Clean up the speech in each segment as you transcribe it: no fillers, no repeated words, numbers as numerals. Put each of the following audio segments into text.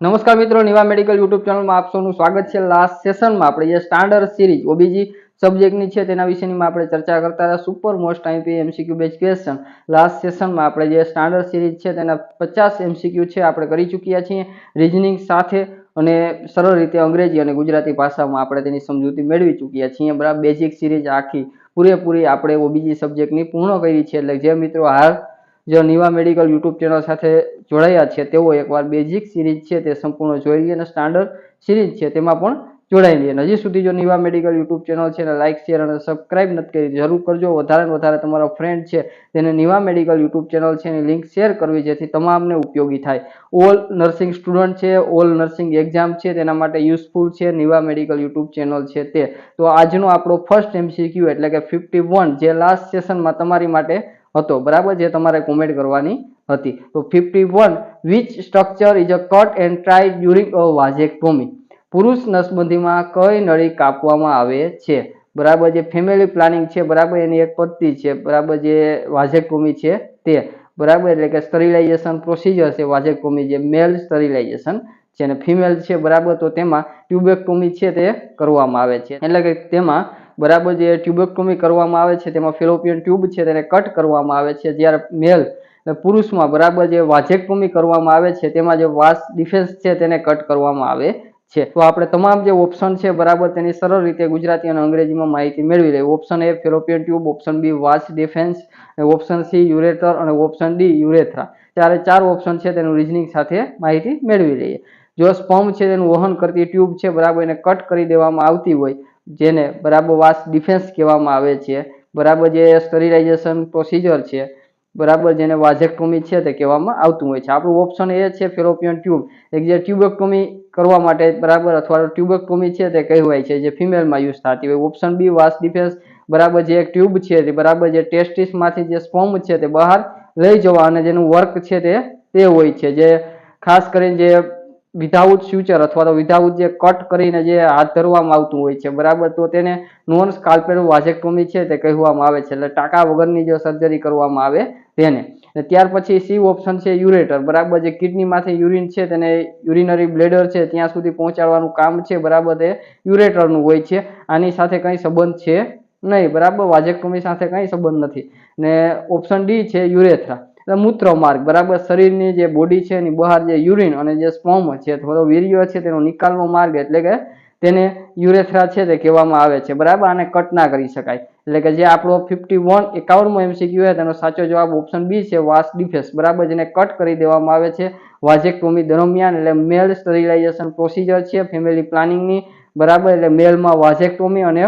નમસ્કાર મિત્રો, Niva medical YouTube ચેનલમાં આપ સૌનું સ્વાગત છે। લાસ્ટ સેશનમાં આપણે જે સ્ટાન્ડર્ડ સિરીઝ ઓબીજી સબ્જેક્ટની છે તેના વિશેની આપણે ચર્ચા કરતા હતા। Super most IP MCQ base question last સેશનમાં આપણે જે સ્ટાન્ડર્ડ સિરીઝ છે તેના 50 એમસીક્યુ છે આપણે કરી ચૂક્યા છીએ રીઝનિંગ સાથે, અને સરળ રીતે અંગ્રેજી અને ગુજરાતી ભાષામાં આપણે તેની સમજૂતી મેળવી ચૂક્યા છીએ। બરાબર, બેઝિક સિરીઝ આખી પૂરેપૂરી આપણે ઓબીજી સબ્જેક્ટની પૂર્ણ કરી છે। એટલે જે મિત્રો હાલ जो निवा मेडिकल यूट्यूब चैनल साथ जोड़ाया है तेओ एक बार बेजिक सीरीज है ते संपूर्ण जोई लीए, स्टांडर्ड सीरीज है तेमां पण जोड़ाई लीए। हजी सुधी जो निवा मेडिकल यूट्यूब चैनल है लाइक शेर और सब्सक्राइब नहीं करी जरूर करजो। वधारे ने वधारे तमारा फ्रेंड है तेने निवा मेडिकल यूट्यूब चैनल है लिंक शेर करवी जेथी तमामने उपयोगी थाय। ऑल नर्सिंग स्टूडंट है, ऑल नर्सिंग एक्जाम है तेना माटे यूजफुल है निवा मेडिकल यूट्यूब चैनल है ते। तो आजनो आपणो फर्स्ट एमसीक्यू एटले के 51 जे लास्ट सेशन में तमारी माटे હતો બરાબર, જે તમારે કોમેન્ટ કરવાની હતી। તો 51 which structure is a cut and tried during a vasectomy? પુરુષ નસબંધીમાં કઈ નળી કાપવામાં આવે છે? બરાબર, જે ફેમિલી પ્લાનિંગ છે બરાબર એની એક પદ્ધતિ છે બરાબર, જે વાઝેક્ટોમી છે તે બરાબર, એટલે કે સ્ટરીલાઇઝેશન પ્રોસિજર છે વાઝેક્ટોમી જે મેલ સ્ટરીલાઇઝેશન છે અને ફિમેલ છે બરાબર, તો તેમાં ટ્યુબેક્ટોમી છે તે કરવામાં આવે છે। એટલે કે તેમાં बराबर जो ट्यूबेक्टोमी करवामां आवे छे तेमां फेलोपियन ट्यूब छे तेने कट करवामां आवे छे। ज्यारे मेल पुरुष में बराबर जो वाजेक्टोमी करवामां आवे छे तेमां जो वास डिफेन्स छे तेने कट करवामां आवे छे। तो आपणे तमाम जो ऑप्शन छे बराबर तेनी सरल रीते गुजराती अने अंग्रेजी में माहिती मेळवी लई। Option A fallopian tube, option B vas deferens, option C ureter और ऑप्शन डी यूरेथ्रा। चारे चार ऑप्शन छे तेनुं रीजनिंग साथे माहिती मेळवी लईए। जो स्पर्म छे तेनुं वहन करती ट्यूब छे बराबर एने कट करी देवामां आवती होय जेने बराबर वास डिफेन्स कहेवामां आवे छे बराबर, जे स्टरीलाइजेशन प्रोसिजर छे बराबर जेने वाजेक्टोमी छे ते कहेवामां आवतुं होय छे। आपणो ऑप्शन ए छे फेलोपियन ट्यूब, एक जे ट्यूबेक्टोमी करवा माटे बराबर अथवा ट्यूबेक्टोमी छे ते कहेवाय छे जे फीमेल में यूज थती होय। ऑप्शन बी वास डिफेन्स बराबर, जे एक ट्यूब छे बराबर जे टेस्टिस मांथी जे स्पर्म छे ते बहार लई जवा अने जेनुं वर्क छे ते होय छे, जे खास करीने जे विधाउट फ्यूचर अथवा तो विधाउट जे कट करीने जे हाथ धरवामां आवतुं होय छे बराबर, तो तेने नॉन स्काल्पेल वाजेक्टोमी छे ते कहेवामां आवे छे। એટલે टाका वगरनी जो सर्जरी करवामां आवे तेने। ત્યાર પછી सी ऑप्शन છે યુરેટર बराबर, जे કિડનીમાંથી યુરિન છે તેને યુરિનરી બ્લેડર છે ત્યાં સુધી પહોંચાડવાનું કામ છે બરાબર, તે યુરેટરનું હોય છે। આની સાથે કંઈ સંબંધ છે નહીં બરાબર, વાજેક્ટોમી સાથે કંઈ સંબંધ નથી। ને ઓપ્શન ડી છે યુરેથ્રા, मूत्र मार्ग बराबर, शरीर की जो बॉडी है बहार जो यूरिन और जो स्पर्म है अथवा वीर्य है तेनो निकालनो मार्ग एटले के तेने यूरेथ्रा है ते कहेवामां आवे छे बराबर। आने कट ना करी शकाय एटले के जे आपणो 51 एमसीक्यू है तेनो साचो जवाब ऑप्शन बी है वास डिफेन्स बराबर, जेने कट करी देवामां आवे छे वाजेक्टोमी दरमियान। एटले मेल स्टरीलाइजेशन प्रोसिजर है फेमिली प्लानिंग नी बराबर, एटले मेल में वाजेक्टोमी और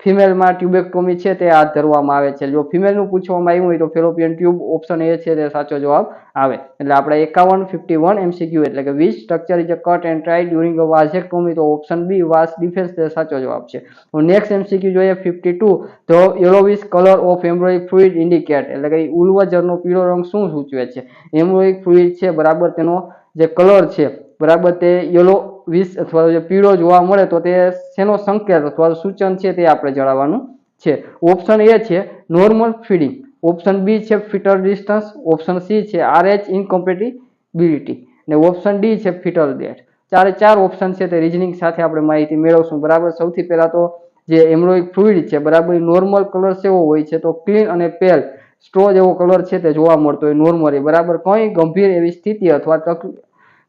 फीमेल में ट्यूबेक्टोमी है ते हाथ धरवामां आवे छे। जो फीमेल नुं पूछवामां आव्युं होय तो फेलोपियन ट्यूब ऑप्शन ए छे ते साचो जवाब आवे। एटले आपणे 51 एमसीक्यू एटले के which structure is a cut and ट्राइड ड्यूरिंग अ वाजेक्टोमी, तो ऑप्शन बी वास डिफेन्स ते साचो जवाब छे। नेक्स्ट एमसीक्यू जोईए 52, तो yellowish colour of amniotic fluid indicate, एटले के उल्वजरनो पीळो रंग शुं सूचवे छे? एम्ब्रोइक फ्लूइड छे बराबर तेनो जे कलर छे बराबर ते येलो विष अथवा जो पीळो जोवा मळे तो ते शेनो संकेत अथवा सूचन छे ते आपणे जणाववानुं छे। ऑप्शन ए छे नॉर्मल फीडिंग, ऑप्शन बी छे फीटल डिस्टन्स, ऑप्शन सी छे आरएच इनकम्पेटिबिलिटी ने ऑप्शन डी छे फीटल डेथ। चारे चार ऑप्शन छे ते रीजनिंग साथे आपणे माहिती मेळवशुं बराबर। सौथी पहेला तो जे एम्ब्रोइक फ्लूइड छे बराबर नॉर्मल कलर केवो होय छे तो क्लीन अने पेल स्ट्रो जेवो कलर छे ते जोवा मळतो होय नॉर्मली बराबर। कोई गंभीर एवी स्थिति अथवा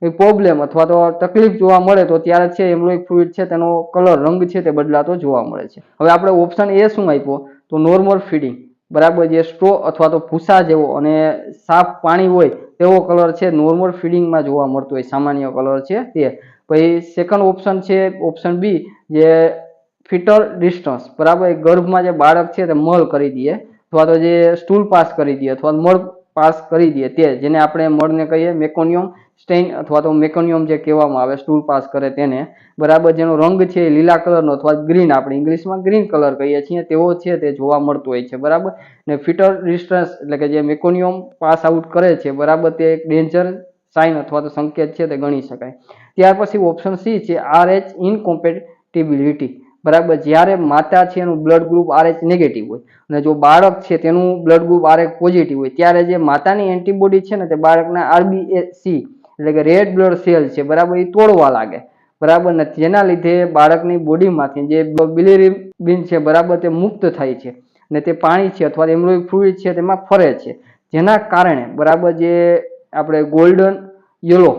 प्रॉब्लम अथवा तो तकलीफ जोवा मळे तो त्यारे छे एम्ब्रोइक फ्लूइड छे तेनो कलर रंग छे ते बदलातो जोवा मळे छे। हवे आपणे ऑप्शन ए शुं आप्यो तो नॉर्मल फीडिंग बराबर, जे स्ट्रो अथवा तो भूसा जेवो अने साफ पाणी होय तेवो कलर छे नॉर्मल फीडिंग में जोवा मळतो होय सामान्य कलर छे ते। पछी सेकंड ऑप्शन छे ऑप्शन बी जे फीटल डिस्टन्स बराबर, गर्भ में जे बाळक छे ते मळ करी दे अथवा तो जे स्टूल पास करी दे अथवा मळ पास करी दे ते जेने आपणे मळने कहीए मेकोनियम स्टेन अथवा तो मेकोनियम जे कहेवामां आवे स्टूल पास करे तेने बराबर, जेनो रंग छे लीला कलरनो अथवा ग्रीन आपणे इंग्लिश में ग्रीन कलर कहीए छीए तेवो छे ते जोवा मळतो होय छे बराबर। ने फीटल डिस्ट्रेस एटले के जे मेकोनियम पास आउट करे छे बराबर ते एक डेन्जर साइन अथवा तो संकेत छे ते गणी शकाय। त्यार पछी ऑप्शन सी छे आरएच इनकम्पेटिबिलिटी बराबर, ज्यारे माता छे एनुं ब्लड ग्रुप आरएच नेगेटिव होय अने जो बाळक छे तेनुं ब्लड ग्रुप आरएच पॉजिटिव होय त्यारे जे मातानी एंटीबॉडी छे ने ते बाळकना आरबीसी એટલે કે રેડ બ્લડ સેલ છે બરાબર એ તોડવા લાગે બરાબર ને, જેના લીધે બાળકની બોડીમાંથી જે બિલિરુબિન છે બરાબર તે મુક્ત થાય છે ને તે પાણી છે અથવા એમ્બ્રોઇડ ફ્લુઇડ છે તેમાં ફરે છે, જેના કારણે બરાબર જે આપણે ગોલ્ડન યલો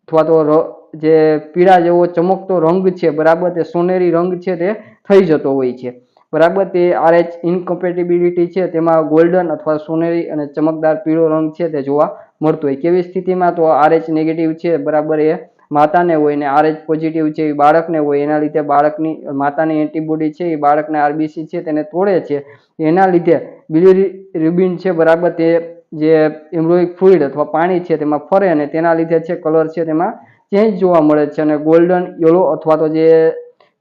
અથવા તો જે પીળા જેવો ચમકતો રંગ છે બરાબર તે સોનેરી રંગ છે તે થઈ જતો હોય છે બરાબર. તે RH ઇનકોમ્પેટિબિલિટી છે તેમાં ગોલ્ડન અથવા સોનેરી અને ચમકદાર પીળો રંગ છે તે જોવા મળતો હોય. કેવી સ્થિતિમાં? તો RH નેગેટિવ છે બરાબર એ માતાને હોય ને RH પોઝિટિવ છે એ બાળકને હોય, એના લીધે બાળકની માતાની એન્ટીબોડી છે એ બાળકના RBC છે તેને તોડે છે, એના લીધે બિલિરુબિન છે બરાબર તે જે એમ્બ્રોઇડ ફ્લુઇડ અથવા પાણી છે તેમાં ફરે અને તેના લીધે છે કલર છે તેમાં ચેન્જ જોવા મળે છે અને ગોલ્ડન યલો અથવા તો જે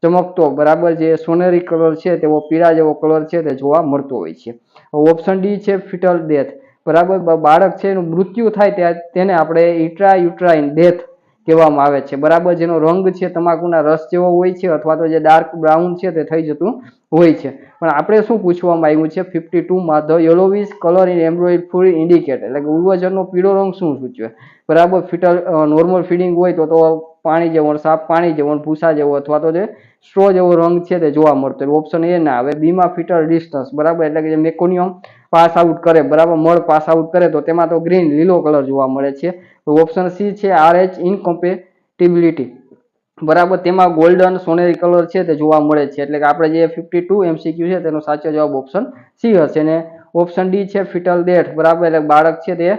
ચમકતો બરાબર જે સોનેરી કલર છે તેવો પીળા જેવો કલર છે તે જોવા મળતો હોય છે. ઓપ્શન ડી છે ફિટલ ડેથ બરાબર. બાળક છે એનું મૃત્યુ થાય તેને આપણે ઇન્ટ્રાયુટ્રાઇન ડેથ કહેવામાં આવે છે બરાબર, જેનો રંગ છે તમાકુના રસ જેવો હોય છે અથવા તો જે ડાર્ક બ્રાઉન છે તે થઈ જતું હોય છે. પણ આપણે શું પૂછવામાં આવ્યું છે 52માં, the yellowish colour in embryoid fluid indicate એટલે કે ઉર્વજનનો પીળો રંગ શું સૂચવે બરાબર. ફિટલ નોર્મલ ફીડિંગ હોય તો પાણી જેવો, સાફ પાણી જેવો, ભૂસા જેવો અથવા તો જે સ્ટ્રો જેવો રંગ છે તે જોવા મળતો હોય. ઓપ્શન એ ના આવે. બીમાં ફિટલ ડિસ્ટન્સ બરાબર એટલે કે જે મેકોનિયમ પાસ આઉટ કરે બરાબર, મળ પાસ આઉટ કરે તો તેમાં તો ગ્રીન લીલો કલર જોવા મળે છે. ઓપ્શન સી છે RH ઇનકોમ્પેટિબિલિટી બરાબર, તેમાં ગોલ્ડન સોનેરી કલર છે તે જોવા મળે છે. એટલે કે આપણે જે 52 MCQ છે તેનો સાચો જવાબ ઓપ્શન સી હશે. ને ઓપ્શન ડી છે ફિટલ ડેથ બરાબર એટલે બાળક છે તે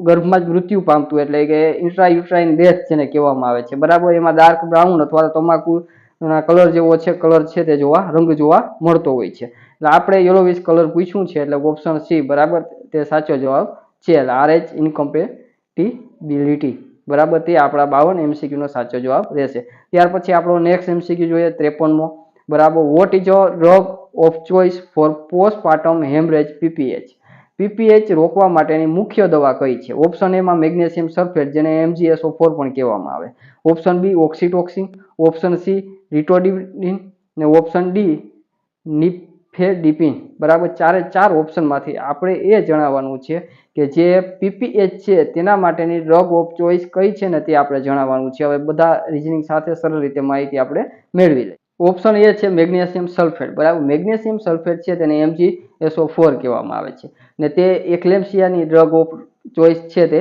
ગર્ભમાં જ મૃત્યુ પામતું એટલે કે ઇન્ટ્રાયુટ્રાઇન ડેથ જેને કહેવામાં આવે છે બરાબર. એમાં ડાર્ક બ્રાઉન અથવા તો તમાકુ કલર જેવો છે કલર છે તે રંગ જોવા મળતો હોય છે. એટલે આપણે યલોવિશ કલર પૂછ્યું છે એટલે ઓપ્શન સી બરાબર તે સાચો જવાબ છે. RH ઇનકોમ્પેટિબિલિટી બરાબર તે આપણા 52 MCQ નો સાચો જવાબ રહેશે. ત્યાર પછી આપણો નેક્સ્ટ MCQ જોઈએ 53મો બરાબર. What is a drug of choice for postpartum haemorrhage PPH? PPH રોકવા માટેની મુખ્ય દવા કઈ છે? ઓપ્શન એમાં મેગ્નેશિયમ સલ્ફેટ જેને MgSO4 પણ કહેવામાં આવે, ઓપ્શન બી ઓક્સિટોક્સિન, ઓપ્શન સી રિટોડિપિન ને ઓપ્શન ડી નિફેડિપિન બરાબર. ચાર ઓપ્શનમાંથી આપણે એ જણાવવાનું છે કે જે PPH છે તેના માટેની ડ્રગ ઓફ ચોઇસ કઈ છે ને તે આપણે જણાવવાનું છે. હવે બધા રીઝનિંગ સાથે સરળ રીતે માહિતી આપણે મેળવી લઈએ. ઓપ્શન એ છે મેગ્નેશિયમ સલ્ફેટ બરાબર. મેગ્નેશિયમ સલ્ફેટ છે તેને MgSO4 કહેવામાં આવે છે ને તે એક્લેમ્સિયાની ડ્રગ ઓફ ચોઇસ છે તે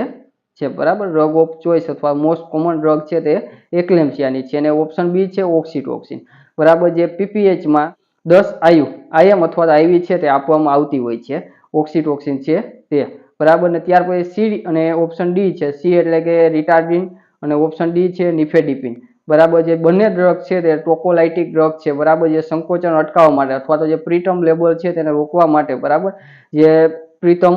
છે બરાબર. ડ્રગ ઓફ ચોઇસ અથવા મોસ્ટ કોમન ડ્રગ છે તે એક્લેમ્સિયાની છે. અને ઓપ્શન બી છે ઓક્સિટોક્સિન બરાબર. જે PPH માં 10 IM અથવા તો IV છે તે આપવામાં આવતી હોય છે, ઓક્સિટોક્સિન છે તે બરાબર. ને ત્યાર પછી સી અને ઓપ્શન ડી છે. સી એટલે કે રિટાર્ડિન અને ઓપ્શન ડી છે નિફેડિપિન બરાબર. જે બંને ડ્રગ છે તે ટોકોલાઇટિક ડ્રગ છે બરાબર, જે સંકોચન અટકાવવા માટે અથવા તો જે પ્રીટર્મ લેબર છે તેને રોકવા માટે બરાબર, જે પ્રીતમ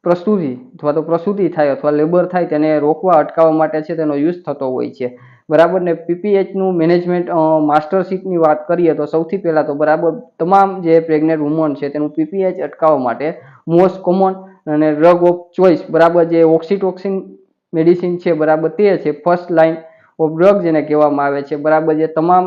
પ્રસૂતિ અથવા તો પ્રસૂતિ થાય અથવા લેબર થાય તેને રોકવા અટકાવવા માટે છે તેનો યુઝ થતો હોય છે બરાબર. ને PPH નું મેનેજમેન્ટ માસ્ટરશીપની વાત કરીએ તો સૌથી પહેલા તો બરાબર તમામ જે પ્રેગ્નેન્ટ વુમન છે તેનું PPH અટકાવવા માટે મોસ્ટ કોમન અને ડ્રગ ઓફ ચોઇસ બરાબર જે ઓક્સિટોક્સિન મેડિસિન છે બરાબર તે છે ફર્સ્ટ લાઇન ઓફ ડ્રગ જેને કહેવામાં આવે છે બરાબર. જે તમામ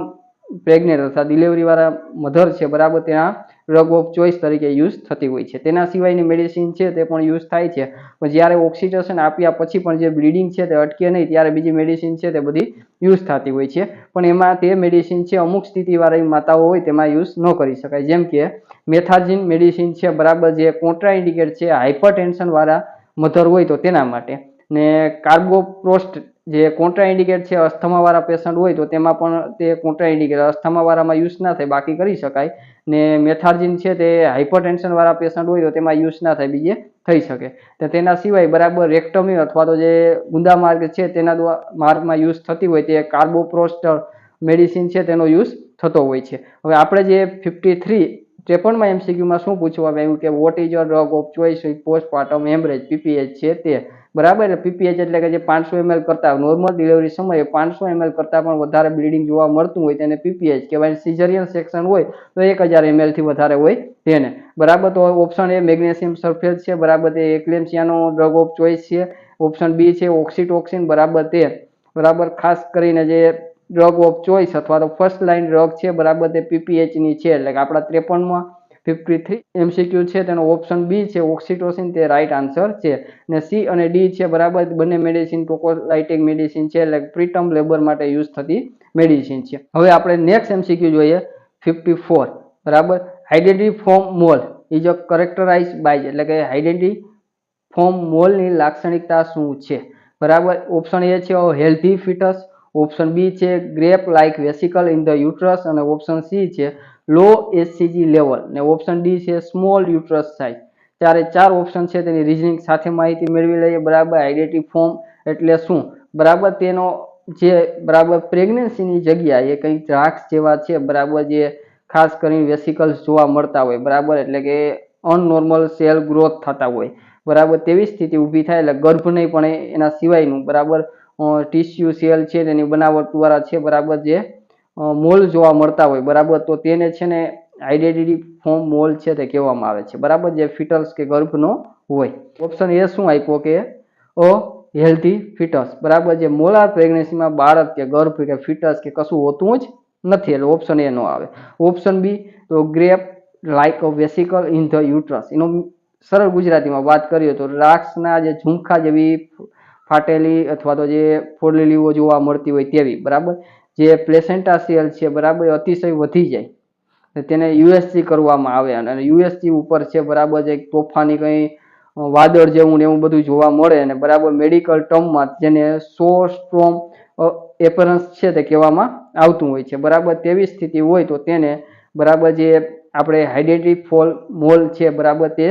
પ્રેગ્નેન્ટ અથવા ડિલિવરી વાળા મધર છે બરાબર તેના ડ્રગ ઓફ ચોઇસ તરીકે યુઝ થતી હોય છે. તેના સિવાયની મેડિસિન છે તે પણ યુઝ થાય છે, પણ જ્યારે ઓક્સિટોસિન આપ્યા પછી પણ જે બ્લીડિંગ છે તે અટકે નહીં ત્યારે બીજી મેડિસિન છે તે બધી યુઝ થતી હોય છે. પણ એમાં તે મેડિસિન છે અમુક સ્થિતિવાળી માતાઓ હોય તેમાં યુઝ ન કરી શકાય, જેમ કે મેથાર્જિન મેડિસિન છે બરાબર જે કોન્ટ્રાઇન્ડિકેટ છે હાઇપરટેન્શન વાળા મધર હોય તો તેના માટે, ને કાર્બોપ્રોસ્ટ જે કોન્ટ્રાઇન્ડિકેટ છે અસ્થમા વાળા પેશન્ટ હોય તો તેમાં પણ તે કોન્ટ્રાઇન્ડિકેટ અસ્થમા વાળામાં યુઝ ના થાય બાકી કરી શકાય. ને મેથાર્જિન છે તે હાઇપરટેન્શન વાળા પેશન્ટ હોય તો તેમાં યુઝ ના થાય બીજે થઈ શકે. તો તેના સિવાય બરાબર રેક્ટમી અથવા તો જે ગુંદા માર્ગ છે તેના માર્ગમાં યુઝ થતી હોય તે કાર્બોપ્રોસ્ટ મેડિસિન છે તેનો યુઝ થતો હોય છે. હવે આપણે જે 53માં MCQમાં શું પૂછવામાં આવ્યું કે vote is a drug of choice postpartum haemorrhage PPH છે તે બરાબર. PPH એટલે કે જે 500 ml કરતા નોર્મલ ડિલિવરી સમયે 500 ml કરતા પણ વધારે બ્લીડિંગ જોવા મળતું હોય તેને PPH કહેવાય. સિઝરિયન સેક્શન હોય તો 1000 ml થી વધારે હોય તેને બરાબર. તો ઓપ્શન એ મેગ્નેશિયમ સલ્ફેટ છે બરાબર તે એક્લેમ્સિયાનો ડ્રગ ઓફ ચોઇસ છે. ઓપ્શન બી છે ઓક્સિટોક્સિન બરાબર તે બરાબર ખાસ કરીને જે ડ્રગ ઓફ ચોઇસ અથવા તો ફર્સ્ટ લાઇન ડ્રગ છે બરાબર તે PPH ની છે. એટલે કે આપણા 53માં 53 MCQ છે તેનો ઓપ્શન બી છે ઓક્સિટોસિન તે રાઈટ આન્સર છે. ને સી અને ડી છે બરાબર બંને મેડિસિન પ્રોકોલાઇટિક મેડિસિન છે એટલે પ્રીટર્મ લેબર માટે યુઝ થતી મેડિસિન છે. હવે આપણે નેક્સ્ટ MCQ જોઈએ 54 બરાબર. Identity form mole is a characterise by એટલે કે આઇડેન્ટિટી ફોર્મ મોલની લાક્ષણિકતા શું છે બરાબર. ઓપ્શન એ છે હેલ્ધી ફિટસ, ઓપ્શન બી છે grape like vesicle in the uterus અને ઓપ્શન સી છે લો HCG લેવલ ને ઓપ્શન ડી છે સ્મોલ યુટ્રસ સાઇઝ. ચારે ચાર ઓપ્શન છે તેની રીઝનિંગ સાથે માહિતી મેળવી લઈએ બરાબર. આઇડેન્ટિટી ફોર્મ એટલે શું બરાબર, તેનો જે બરાબર પ્રેગ્નન્સીની જગ્યાએ કંઈક દ્રાક્ષ જેવા છે બરાબર, જે ખાસ કરીને વેસિકલ્સ જોવા મળતા હોય બરાબર, એટલે કે અનનોર્મલ સેલ ગ્રોથ થતા હોય બરાબર, તેવી સ્થિતિ ઊભી થાય એટલે ગર્ભ નહીં પણ એના સિવાયનું બરાબર ટીસ્યુ સેલ છે તેની બનાવટ દ્વારા છે બરાબર જે મોલ જોવા મળતા હોય બરાબર, તો તેને છે ને આઇડેન્ટિટી ફોર્મ મોલ છે તે કહેવામાં આવે છે બરાબર, જે ફિટસ કે ગર્ભનો હોય. ઓપ્શન એ શું આપ્યો કે હેલ્ધી ફિટસ બરાબર, જે મોલાર પ્રેગ્નન્સીમાં બાળક કે ગર્ભ કે ફિટસ કે કશું હોતું જ નથી એટલે ઓપ્શન એ નો આવે. ઓપ્શન બી તો grape like vesicle in the uterus, એનો સરળ ગુજરાતીમાં વાત કરીએ તો દ્રાક્ષના જે ઝુમખા જેવી ફાટેલી અથવા તો જે ફોડલેલીઓ જોવા મળતી હોય તેવી બરાબર. જે પ્લેસેન્ટા સેલ છે બરાબર અતિશય વધી જાય તેને યુએસજી કરવામાં આવે અને યુએસજી ઉપર છે બરાબર જે તોફાની કંઈ વાદળ જેવું ને એવું બધું જોવા મળે અને બરાબર મેડિકલ ટર્મમાં જેને સો સ્ટ્રોમ એપરન્સ છે તે કહેવામાં આવતું હોય છે બરાબર. તેવી સ્થિતિ હોય તો તેને બરાબર જે આપણે આઇડેન્ટિટી ફોર્મ મોલ છે બરાબર તે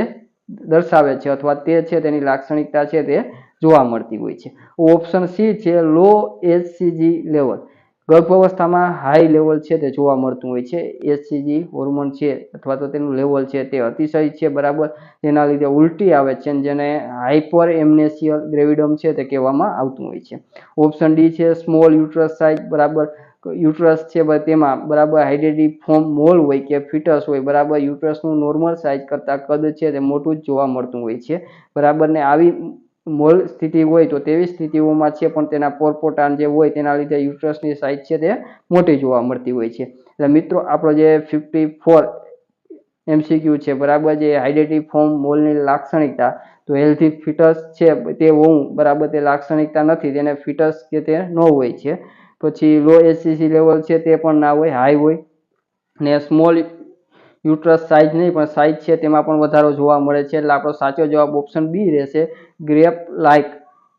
દર્શાવે છે અથવા તે છે તેની લાક્ષણિકતા છે તે જોવા મળતી હોય છે. ઓપ્શન સી છે લો HCG લેવલ, ગર્ભાવસ્થામાં હાઈ લેવલ છે તે જોવા મળતું હોય છે. HCG હોર્મોન છે અથવા તો તેનું લેવલ છે તે અતિશય છે બરાબર, જેના લીધે ઉલટી આવે છે જેને હાઇપર એમનેસિયલ ગ્રેવિડમ છે તે કહેવામાં આવતું હોય છે. ઓપ્શન ડી છે સ્મોલ યુટ્રસ સાઇઝ બરાબર, યુટ્રસ છે તેમાં બરાબર આઇડેન્ટિટી ફોર્મ મોલ હોય કે ફિટસ હોય બરાબર, યુટ્રસનું નોર્મલ સાઇઝ કરતાં કદ છે તે મોટું જ જોવા મળતું હોય છે બરાબર. ને આવી મોલ સ્થિતિ હોય તો તેવી સ્થિતિઓમાં છે પણ તેના પોરપોટાન જે હોય તેના લીધે યુટ્રસની સાઇઝ છે તે મોટી જોવા મળતી હોય છે. એટલે મિત્રો આપણો જે 54 MCQ છે બરાબર, જે આઇડેન્ટિટી ફોર્મ મોલની લાક્ષણિકતા તો હેલ્ધી ફિટસ છે તે હોવું બરાબર તે લાક્ષણિકતા નથી, તેને ફિટસ કે તે ન હોય છે. પછી લો HCG લેવલ છે તે પણ ના હોય, હાઈ હોય. ને સ્મોલ યુટ્રસ સાઇઝ નહીં પણ સાઇઝ છે તેમાં પણ વધારો જોવા મળે છે એટલે આપણો સાચો જવાબ ઓપ્શન બી રહેશે grape like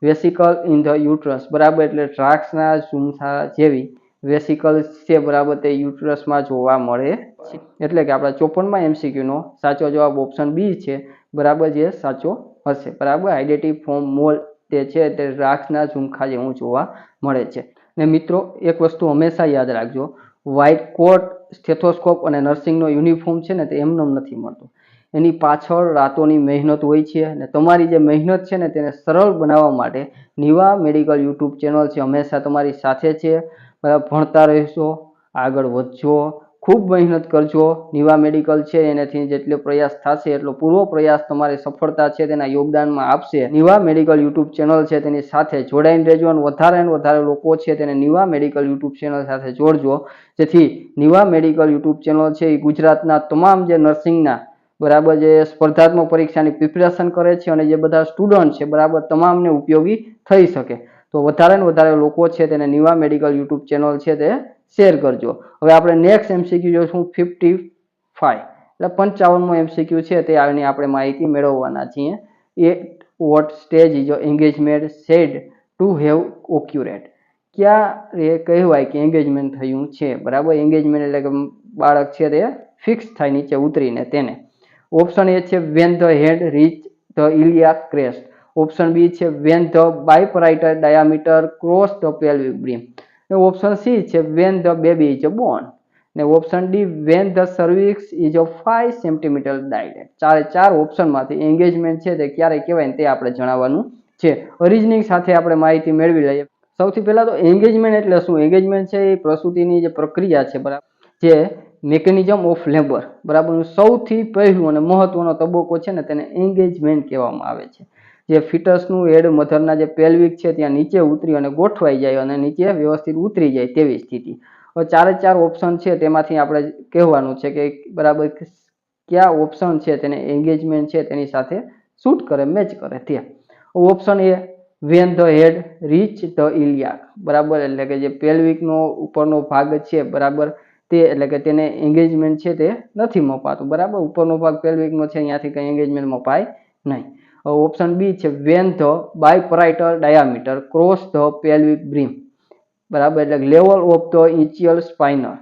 vesicle in the uterus બરાબર, એટલે દ્રાક્ષના ઝુમખા જેવી વેસિકલ્સ છે બરાબર તે યુટ્રસમાં જોવા મળે છે. એટલે કે આપણા 54માં MCQ નો સાચો જવાબ ઓપ્શન બી છે બરાબર, જે સાચો હશે બરાબર. આઇડેન્ટિટી ફોર્મ મોલ તે છે તે દ્રાક્ષના ઝુમખા જેવું જોવા મળે છે. ને મિત્રો એક વસ્તુ હંમેશા યાદ રાખજો, વ્હાઇટ કોટ, સ્ટેથોસ્કોપ અને નર્સિંગનો યુનિફોર્મ છે ને તે એમનેમ નથી મળતો, એની પાછળ રાતોની મહેનત હોય છે અને તમારી જે મહેનત છે ને તેને સરળ બનાવવા માટે નિવા મેડિકલ યુટ્યુબ ચેનલ છે હંમેશા તમારી સાથે છે બરાબર. ભણતા રહેશો, આગળ વધજો, ખૂબ મહેનત કરજો. નિવા મેડિકલ છે એનાથી જેટલો પ્રયાસ થશે એટલો પૂરો પ્રયાસ તમારી સફળતા છે તેના યોગદાનમાં આપશે. નિવા મેડિકલ યુટ્યુબ ચેનલ છે તેની સાથે જોડાઈને રહેજો અને વધારે લોકો છે તેને નિવા મેડિકલ યુટ્યુબ ચેનલ સાથે જોડજો, જેથી નિવા મેડિકલ યુટ્યુબ ચેનલ છે એ ગુજરાતના તમામ જે નર્સિંગના બરાબર જે સ્પર્ધાત્મક પરીક્ષાની પ્રિપેરેશન કરે છે અને જે બધા સ્ટુડન્ટ છે બરાબર તમામને ઉપયોગી થઈ શકે. તો વધારે લોકો છે તેને નિવા મેડિકલ યુટ્યુબ ચેનલ છે તે શેર કરજો. હવે આપણે નેક્સ્ટ MCQ જોઈશું 55 એટલે 55મો MCQ છે તે આની આપણે માહિતી મેળવવાના છીએ. what stage is engagement said to have occurred, ક્યારે કહેવાય કે એંગેજમેન્ટ થયું છે બરાબર. એંગેજમેન્ટ એટલે કે બાળક છે તે ફિક્સ થાય નીચે ઉતરીને તેને. ઓપ્શન એ છે when the head reach the iliac crest, option B છે when the biparietal diameter cross the pelvic brim, ને ઓપ્શન સી છે when the baby is born, ને option D when the cervix is 5 cm dilated. ચાર ઓપ્શનમાંથી engagement છે તે ક્યારે કહેવાય ને તે આપણે જણાવવાનું છે. ઓરિજિનિંગ સાથે આપણે માહિતી મેળવી લઈએ. સૌથી પહેલા તો એંગેજમેન્ટ એટલે શું? એંગેજમેન્ટ છે એ પ્રસૂતિની જે પ્રક્રિયા છે બરાબર, જે મેકેનિઝમ ઓફ લેબર બરાબર સૌથી પહેલું અને મહત્વનો તબક્કો છે ને તેને એંગેજમેન્ટ કહેવામાં આવે છે. જે ફિટસનું હેડ મધરના જે પેલ્વિક છે ત્યાં નીચે ઉતરી અને ગોઠવાઈ જાય અને નીચે વ્યવસ્થિત ઉતરી જાય તેવી સ્થિતિ. હવે ચારે ચાર ઓપ્શન છે તેમાંથી આપણે કહેવાનું છે કે બરાબર કયા ઓપ્શન છે તેને એંગેજમેન્ટ છે તેની સાથે શૂટ કરે, મેચ કરે તે. Option A when the head reach the iliac, બરાબર, એટલે કે જે પેલ્વિકનો ઉપરનો ભાગ છે, બરાબર, તે એટલે કે તેને એંગેજમેન્ટ છે તે નથી મપાતું, બરાબર, ઉપરનો ભાગ પેલ્વિકનો છે અહીંયાથી કંઈ એંગેજમેન્ટ મપાય નહીં. ઓપ્શન બી છે when the biparietal diameter cross the pelvic brim, બરાબર, એટલે level of the ischial spines,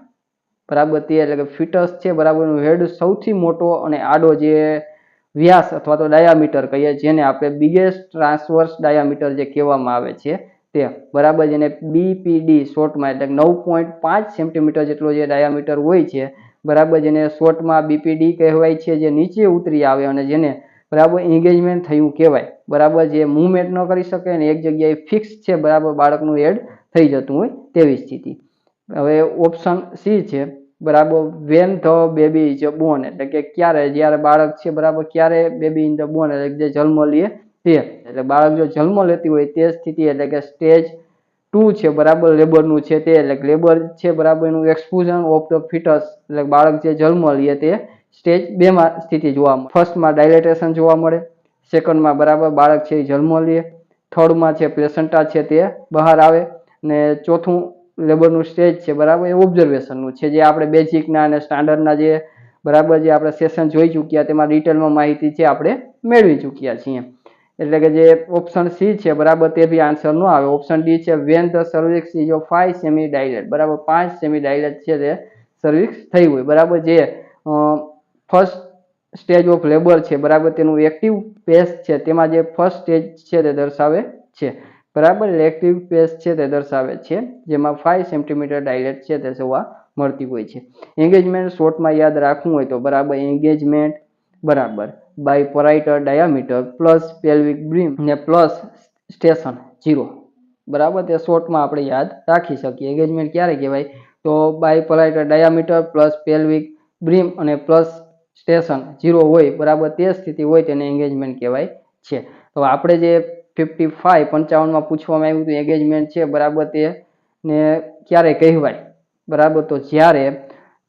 બરાબર, તે એટલે કે ફિટસ છે, બરાબર, હેડ સૌથી મોટો અને આડો જે વ્યાસ અથવા તો ડાયામીટર કહીએ, જેને આપણે બિગેસ્ટ ટ્રાન્સવર્સ ડાયામીટર જે કહેવામાં આવે છે તે, બરાબર, જેને BPD શોર્ટમાં, એટલે 9.5 સેન્ટીમીટર જેટલો જે ડાયામીટર હોય છે, બરાબર, જેને શોર્ટમાં BPD કહેવાય છે, જે નીચે ઉતરી આવે અને જેને, બરાબર, એંગેજમેન્ટ થયું કહેવાય, બરાબર, જે મૂવમેન્ટ ન કરી શકે ને એક જગ્યાએ ફિક્સ છે, બરાબર, બાળકનું હેડ થઈ જતું હોય તેવી સ્થિતિ. હવે ઓપ્શન સી છે, બરાબર, when the baby is Born, એટલે કે ક્યારે, જ્યારે બાળક છે, બરાબર, ક્યારે બેબી ઇન ધ બોર્ન, એટલે જે જન્મ લે તે, એટલે બાળક જો જન્મ લેતી હોય તે સ્થિતિ, એટલે કે સ્ટેજ 2 છે, બરાબર, લેબરનું છે તે, એટલે લેબર છે, બરાબર, એનું એક્સપ્લોઝન ઓફ ધ ફિટસ, એટલે બાળક જે જન્મ લે તે સ્ટેજ 2 માં સ્થિતિ જોવા મળે. ફર્સ્ટમાં ડાયલેટેશન જોવા મળે, સેકન્ડમાં, બરાબર, બાળક છે એ જન્મ લે, થર્ડમાં છે પ્લેસેન્ટા છે તે બહાર આવે, ને ચોથું લેબરનું સ્ટેજ છે, બરાબર, એ ઓબ્ઝર્વેશનનું છે, જે આપણે બેઝિકના અને સ્ટાન્ડર્ડના જે, બરાબર, જે આપણે સેશન જોઈ ચૂક્યા તેમાં ડિટેલમાં માહિતી છે આપણે મેળવી ચૂક્યા છીએ. એટલે કે જે ઓપ્શન સી છે, બરાબર, તે બી આન્સર ન આવે. ઓપ્શન ડી છે when the cervix is 5 semi dilate, બરાબર, 5 સેમી ડાયલેટ છે તે સર્વિક્સ થઈ હોય, બરાબર, જે ફર્સ્ટ સ્ટેજ ઓફ લેબર છે, બરાબર, તેનું એક્ટિવ પેસ છે તેમાં જે ફર્સ્ટ સ્ટેજ છે તે દર્શાવે છે, બરાબર, એક્ટિવ પેસ છે તે દર્શાવે છે, જેમાં 5 સેન્ટીમીટર ડાયલેટ છે તે જોવા મળતી હોય છે. એંગેજમેન્ટ શોર્ટમાં યાદ રાખવું હોય તો, બરાબર, એંગેજમેન્ટ, બરાબર, બાયપરાઇટલ ડાયામીટર પ્લસ પેલ્વિક બ્રીમ ને પ્લસ સ્ટેશન 0, બરાબર, તે શોર્ટમાં આપણે યાદ રાખી શકીએ. એંગેજમેન્ટ ક્યારે કહેવાય તો બાયપરાઇટલ ડાયામીટર પ્લસ પેલ્વિક બ્રીમ અને પ્લસ સ્ટેશન 0 હોય, બરાબર, તે સ્થિતિ હોય તેને એંગેજમેન્ટ કહેવાય છે. તો આપણે જે 55 પૂછવામાં આવ્યું હતું એંગેજમેન્ટ છે, બરાબર, તે ને ક્યારે કહેવાય, બરાબર, તો જ્યારે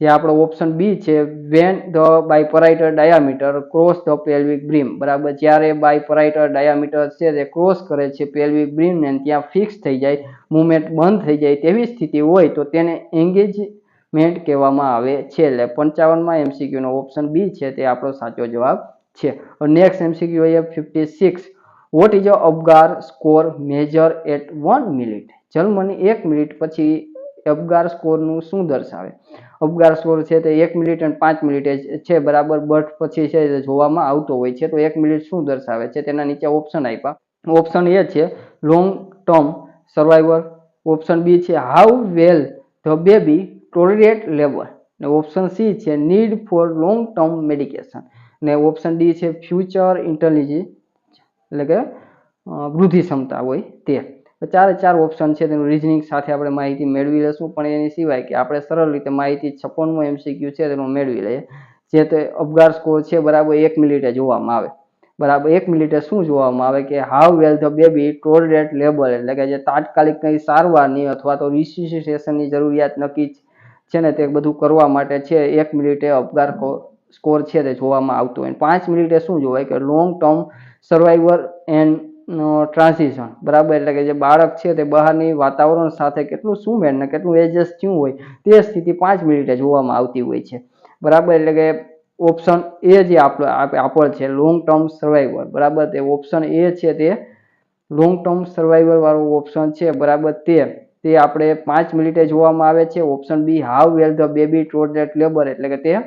જે આપણો ઓપ્શન બી છે when the biparietal diameter cross the pelvic brim, બરાબર, જ્યારે બાયપરાઇટલ ડાયામીટર છે તે ક્રોસ કરે છે પેલ્વિક બ્રીમ ને ત્યાં ફિક્સ થઈ જાય, મૂવમેન્ટ બંધ થઈ જાય તેવી સ્થિતિ હોય તો તેને એંગેજમેન્ટ કહેવામાં આવે છે. એટલે 55માં MCQ નો ઓપ્શન બી છે તે આપણો સાચો જવાબ છે. નેક્સ્ટ MCQ છે 56. What is Apgar score measure at 1 minute, જન્મની 1 મિનિટ પછી અપગાર સ્કોરનું શું દર્શાવે? અપગાર સ્કોર છે તે 1 મિનિટ અને 5 મિનિટે છે, બરાબર, બર્થ પછી છે જોવામાં આવતો હોય છે. તો 1 મિનિટ શું દર્શાવે છે તેના નીચે ઓપ્શન આપ્યા. ઓપ્શન એ છે long term survivor, option B છે how well the baby tolerate labour, ને ઓપ્શન સી છે need for long term medication, ને ઓપ્શન ડી છે ફ્યુચર ઇન્ટેલિજન્સ, એટલે કે વૃદ્ધિ ક્ષમતા હોય તે. ચારે ચાર ઓપ્શન છે તેનું રીઝનિંગ સાથે આપણે માહિતી મેળવી લઈશું, પણ એની સિવાય કે આપણે સરળ રીતે માહિતી 56મો MCQ છે તેનું મેળવી લઈએ. જે તે અપગાર સ્કોર છે, બરાબર, 1 મિનિટે જોવામાં આવે, બરાબર, 1 મિનિટે શું જોવામાં આવે કે how well the baby tolerate labour, એટલે કે જે તાત્કાલિક કંઈ સારવારની અથવા તો રિસેસિટેશનની જરૂરિયાત નક્કી છે ને તે બધું કરવા માટે છે 1 મિનિટે અપગાર સ્કોર છે તે જોવામાં આવતો હોય. 5 મિનિટે શું જોવાય કે long term survivor and transition, બરાબર, એટલે કે જે બાળક છે તે બહારની વાતાવરણ સાથે કેટલું સુમેળ ને કેટલું એડજસ્ટ થયું હોય તે સ્થિતિ 5 મિનિટે જોવામાં આવતી હોય છે, બરાબર, એટલે કે ઓપ્શન એ જે આપેલ છે લોંગ ટર્મ સર્વાઈવર, બરાબર, તે ઓપ્શન એ છે તે લોંગ ટર્મ સર્વાઈવર વાળો ઓપ્શન છે, બરાબર, તે આપણે 5 મિનિટે જોવામાં આવે છે. Option B how well the baby tolerate labour, એટલે કે તે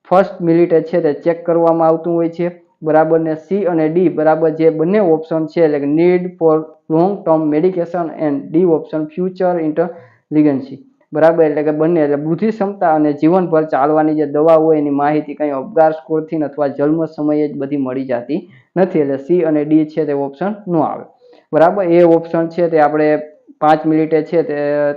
ફર્સ્ટ મિનિટે છે તે ચેક કરવામાં આવતું હોય છે, બરાબર, ને સી અને ડી, બરાબર, જે બંને ઓપ્શન છે એટલે કે need for long term medication and D option future intelligence, બરાબર, એટલે કે બંને, એટલે બુદ્ધિ ક્ષમતા અને જીવનભર ચાલવાની જે દવા હોય એની માહિતી કંઈ અપગાર સ્કોરથી અથવા જન્મ સમયે જ બધી મળી જતી નથી, એટલે સી અને ડી છે તે ઓપ્શન ન આવે, બરાબર. એ ઓપ્શન છે તે આપણે 5 મિનિટે છે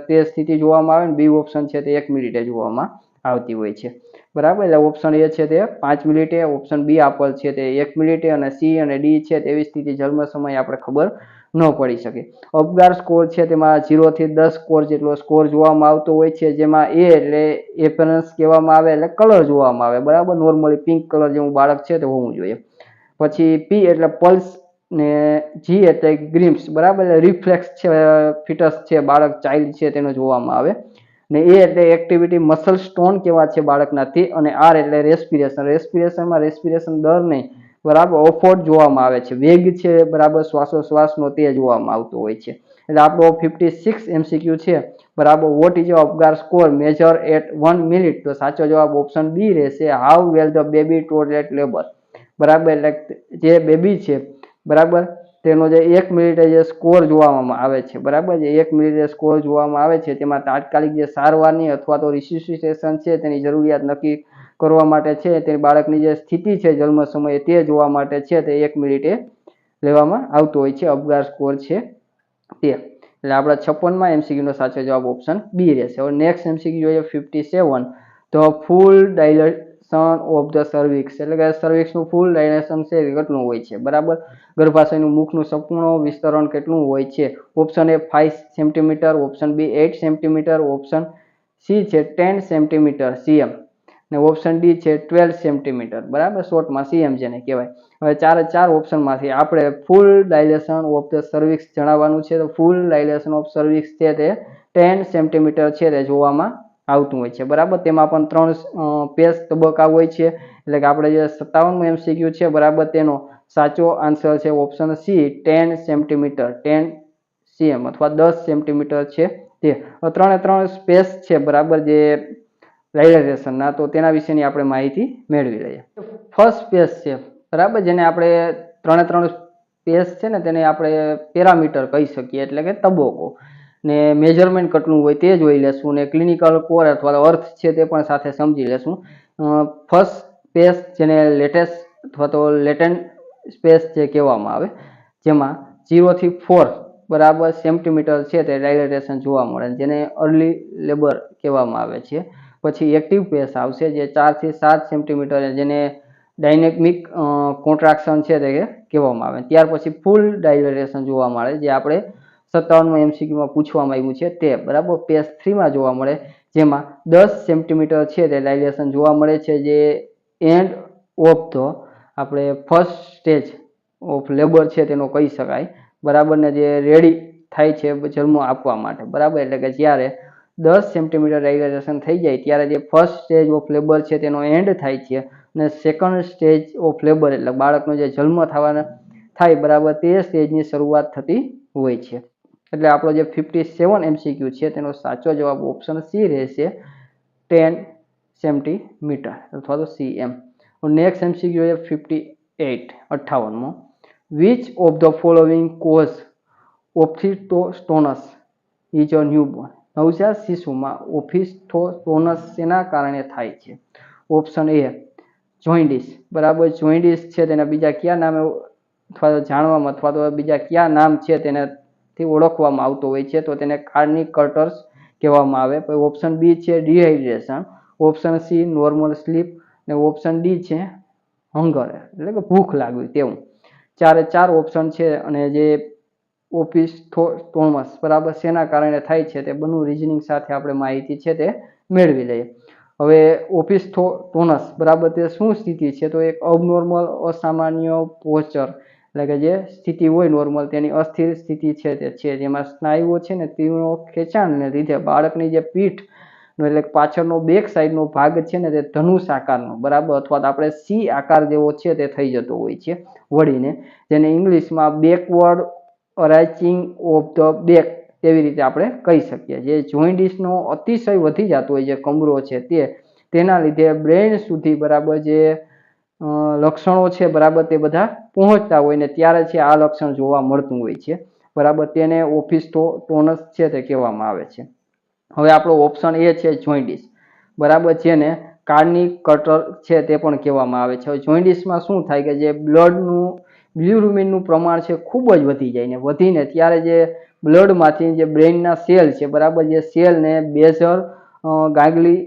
તે સ્થિતિ જોવામાં આવે ને બી ઓપ્શન છે તે 1 મિનિટે જોવામાં આવતી હોય છે, બરાબર, એટલે ઓપ્શન એ છે તે 5 મિનિટે, ઓપ્શન બી આપેલ છે તે 1 મિનિટે અને સી અને ડી છે તેવી સ્થિતિ જન્મ સમયે આપણે ખબર ન પડી શકે. અપગાર સ્કોર છે તેમાં 0 થી 10 સ્કોર જેટલો સ્કોર જોવામાં આવતો હોય છે, જેમાં એ એટલે એપરન્સ કહેવામાં આવે, એટલે કલર જોવામાં આવે, બરાબર. નોર્મલી પિંક કલર જેવું બાળક છે તે હોવું જોઈએ. પછી પી એટલે પલ્સ ને જી એટલે ગ્રીમ્સ, બરાબર, રિફ્લેક્સ છે, ફિટસ છે, બાળક ચાઇલ્ડ છે તેનો જોવામાં આવે. ને એ એટલે એક્ટિવિટી મસલ સ્ટોન કેવા છે બાળકના તે, અને આર એટલે રેસ્પિરેશનમાં રેસ્પિરેશન દર નહીં, બરાબર, ઓફોર્ડ જોવામાં આવે છે, વેગ છે, બરાબર, શ્વાસોશ્વાસનો તે જોવામાં આવતો હોય છે. એટલે આપણો 56 MCQ છે, બરાબર. What is Apgar score measure at 1 minute? તો સાચો જવાબ ઓપ્શન બી રહેશે, how well the baby tolerate labour, બરાબર. એટલે જે બેબી છે, બરાબર, તેનો જે 1 મિનિટે જે સ્કોર જોવામાં આવે છે, બરાબર, જે 1 મિનિટે સ્કોર જોવામાં આવે છે તેમાં તાત્કાલિક જે સારવારની અથવા તો રિસિસિટેશન છે તેની જરૂરિયાત નક્કી કરવા માટે છે, તે બાળકની જે સ્થિતિ છે જન્મ સમયે તે જોવા માટે છે તે 1 મિનિટે લેવામાં આવતો હોય છે અપગાર સ્કોર છે તે. એટલે આપણા 56માં MCQ નો સાચો જવાબ ઓપ્શન બી રહેશે. હવે નેક્સ્ટ MCQ જોઈએ 57, તો ફૂલ ડાયલેશન ઓફ ધ સર્વિક્સ, એટલે કે સર્વિક્સનું ફૂલ ડાયલેશન છે કેટલું હોય છે, બરાબર. ગર્ભાશયનું મુખનું સંપૂર્ણ વિસ્તરણ કેટલું હોય છે? Option A 5 centimetre, option B 8 centimetre, option C છે 10 સેન્ટીમીટર CM, ને ઓપ્શન ડી છે 12 સેન્ટીમીટર, બરાબર, શોર્ટમાં CM જેને કહેવાય. હવે 4 ઓપ્શનમાંથી આપણે ફૂલ ડાયલેશન ઓફ ધ સર્વિક્સ જણાવવાનું છે. તો ફૂલ ડાયલેશન ઓફ સર્વિક્સ છે તે 10 સેન્ટીમીટર છે તે જોવામાં આવતું હોય છે, બરાબર. તેમાં પણ 3 પેસ તબક્કા હોય છે, એટલે કે આપણે જે 57મો MCQ છે, બરાબર, તેનો સાચો આન્સર છે ઓપ્શન સી 10 સેન્ટીમીટર, 10 CM અથવા 10 સેન્ટીમીટર છે તે. 3 સ્પેસ છે, બરાબર, જે ડાયલેશનના, તો તેના વિશેની આપણે માહિતી મેળવી લઈએ. ફર્સ્ટ સ્પેસ છે, બરાબર, જેને આપણે 3 સ્પેસ છે ને તેને આપણે પેરામીટર કહી શકીએ, એટલે કે તબક્કો, ને મેજરમેન્ટ કેટલું હોય તે જોઈ લેશું, ને ક્લિનિકલ કોર અથવા અર્થ છે તે પણ સાથે સમજી લેશું. ફર્સ્ટ સ્પેસ જેને લેટેસ્ટ અથવા તો લેટેન્ટ સ્પેસ જે કહેવામાં આવે, જેમાં 0 થી 4, બરાબર, સેન્ટીમીટર છે તે ડાયલેટેશન જોવા મળે, જેને અર્લી લેબર કહેવામાં આવે છે. પછી એક્ટિવ પેસ આવશે જે 4 થી 7 સેન્ટીમીટર, જેને ડાયનેમિક કોન્ટ્રાક્શન છે તે કહેવામાં આવે. ત્યાર પછી ફૂલ ડાયલેટેશન જોવા મળે, જે આપણે 57માં MCQમાં પૂછવામાં આવ્યું છે તે, બરાબર, પેસ 3માં જોવા મળે, જેમાં 10 સેન્ટીમીટર છે તે ડાયલેશન જોવા મળે છે, જે એન્ડ ઓફ ધ આપણે ફર્સ્ટ સ્ટેજ ઓફ લેબર છે તેનો કહી શકાય, બરાબર, ને જે રેડી થાય છે જન્મ આપવા માટે, બરાબર. એટલે કે જ્યારે 10 સેન્ટીમીટર ડાયલેટેશન થઈ જાય ત્યારે જે ફર્સ્ટ સ્ટેજ ઓફ લેબર છે તેનો એન્ડ થાય છે, અને સેકન્ડ સ્ટેજ ઓફ લેબર એટલે બાળકનો જે જન્મ થવાના થાય, બરાબર, તે સ્ટેજની શરૂઆત થતી હોય છે. એટલે આપણો જે 57 MCQ છે તેનો સાચો જવાબ ઓપ્શન સી રહેશે, 10 સેન્ટીમીટર અથવા તો CM. નેક્સ્ટ MCQ છે 58મો, which of the following cause opisthotonus is a newborn? નવજાત શિશુમાં ઓફિસ્ટોસ્ટોનસ શેના કારણે થાય છે? ઓપ્શન એ જોઇન્ડિસ, બરાબર, જોઇન્ડિસ છે તેના બીજા કયા નામે અથવા તો જાણવામાં અથવા તો બીજા કયા નામ છે તેનાથી ઓળખવામાં આવતો હોય છે? તો તેને કાર્નિક કટર્સ કહેવામાં આવે. પછી ઓપ્શન બી છે dehydration, option C normal sleep, ને ઓપ્શન ડી છે હંગર, એટલે કે ભૂખ લાગવી તેવું. 4 ઓપ્શન છે, અને જે ઓફિસ્ટોસ્ટોનસ, બરાબર, શેના કારણે થાય છે તે બનું રીઝનિંગ સાથે આપણે માહિતી છે તે મેળવી લઈએ. હવે ઓફિસ્ટોસ્ટોનસ, બરાબર, તે શું સ્થિતિ છે? તો એક અબનોર્મલ અસામાન્ય પોસ્ચર, એટલે કે જે સ્થિતિ હોય નોર્મલ તેની અસ્થિર સ્થિતિ છે તે છે, જેમાં સ્નાયુઓ છે ને તીવ્ર ખેંચાણને લીધે બાળકની જે પીઠ એટલે પાછળનો બેક સાઈડનો ભાગ છે ને તે ધનુષ આકારનો, બરાબર, અથવા તો આપણે સી આકાર જેવો છે તે થઈ જતો હોય છે વળીને, જેને ઇંગ્લિશમાં બેકવર્ડ અરાઇચિંગ ઓફ ધ બેક તેવી રીતે આપણે કહી શકીએ. જે જોઇન્ડિસનો અતિશય વધી જતો હોય જે કમરો છે તેના લીધે બ્રેઇન સુધી, બરાબર, જે લક્ષણો છે, બરાબર, તે બધા પહોંચતા હોય ને ત્યારે છે આ લક્ષણ જોવા મળતું હોય છે, બરાબર, તેને ઓફિસ્ટોસ્ટોનસ છે તે કહેવામાં આવે છે. હવે આપણો ઓપ્શન એ છે જોઇન્ડિસ, બરાબર, જેને કાર્નિક કટર છે તે પણ કહેવામાં આવે છે. હવે જોઇન્ડિસમાં શું થાય કે જે બિલ્યુરુમિનનું પ્રમાણ છે ખૂબ જ વધી જાય, ને વધીને ત્યારે જે બ્લડમાંથી જે બ્રેઇનના સેલ છે, બરાબર, જે સેલને બેઝર ગાંગલી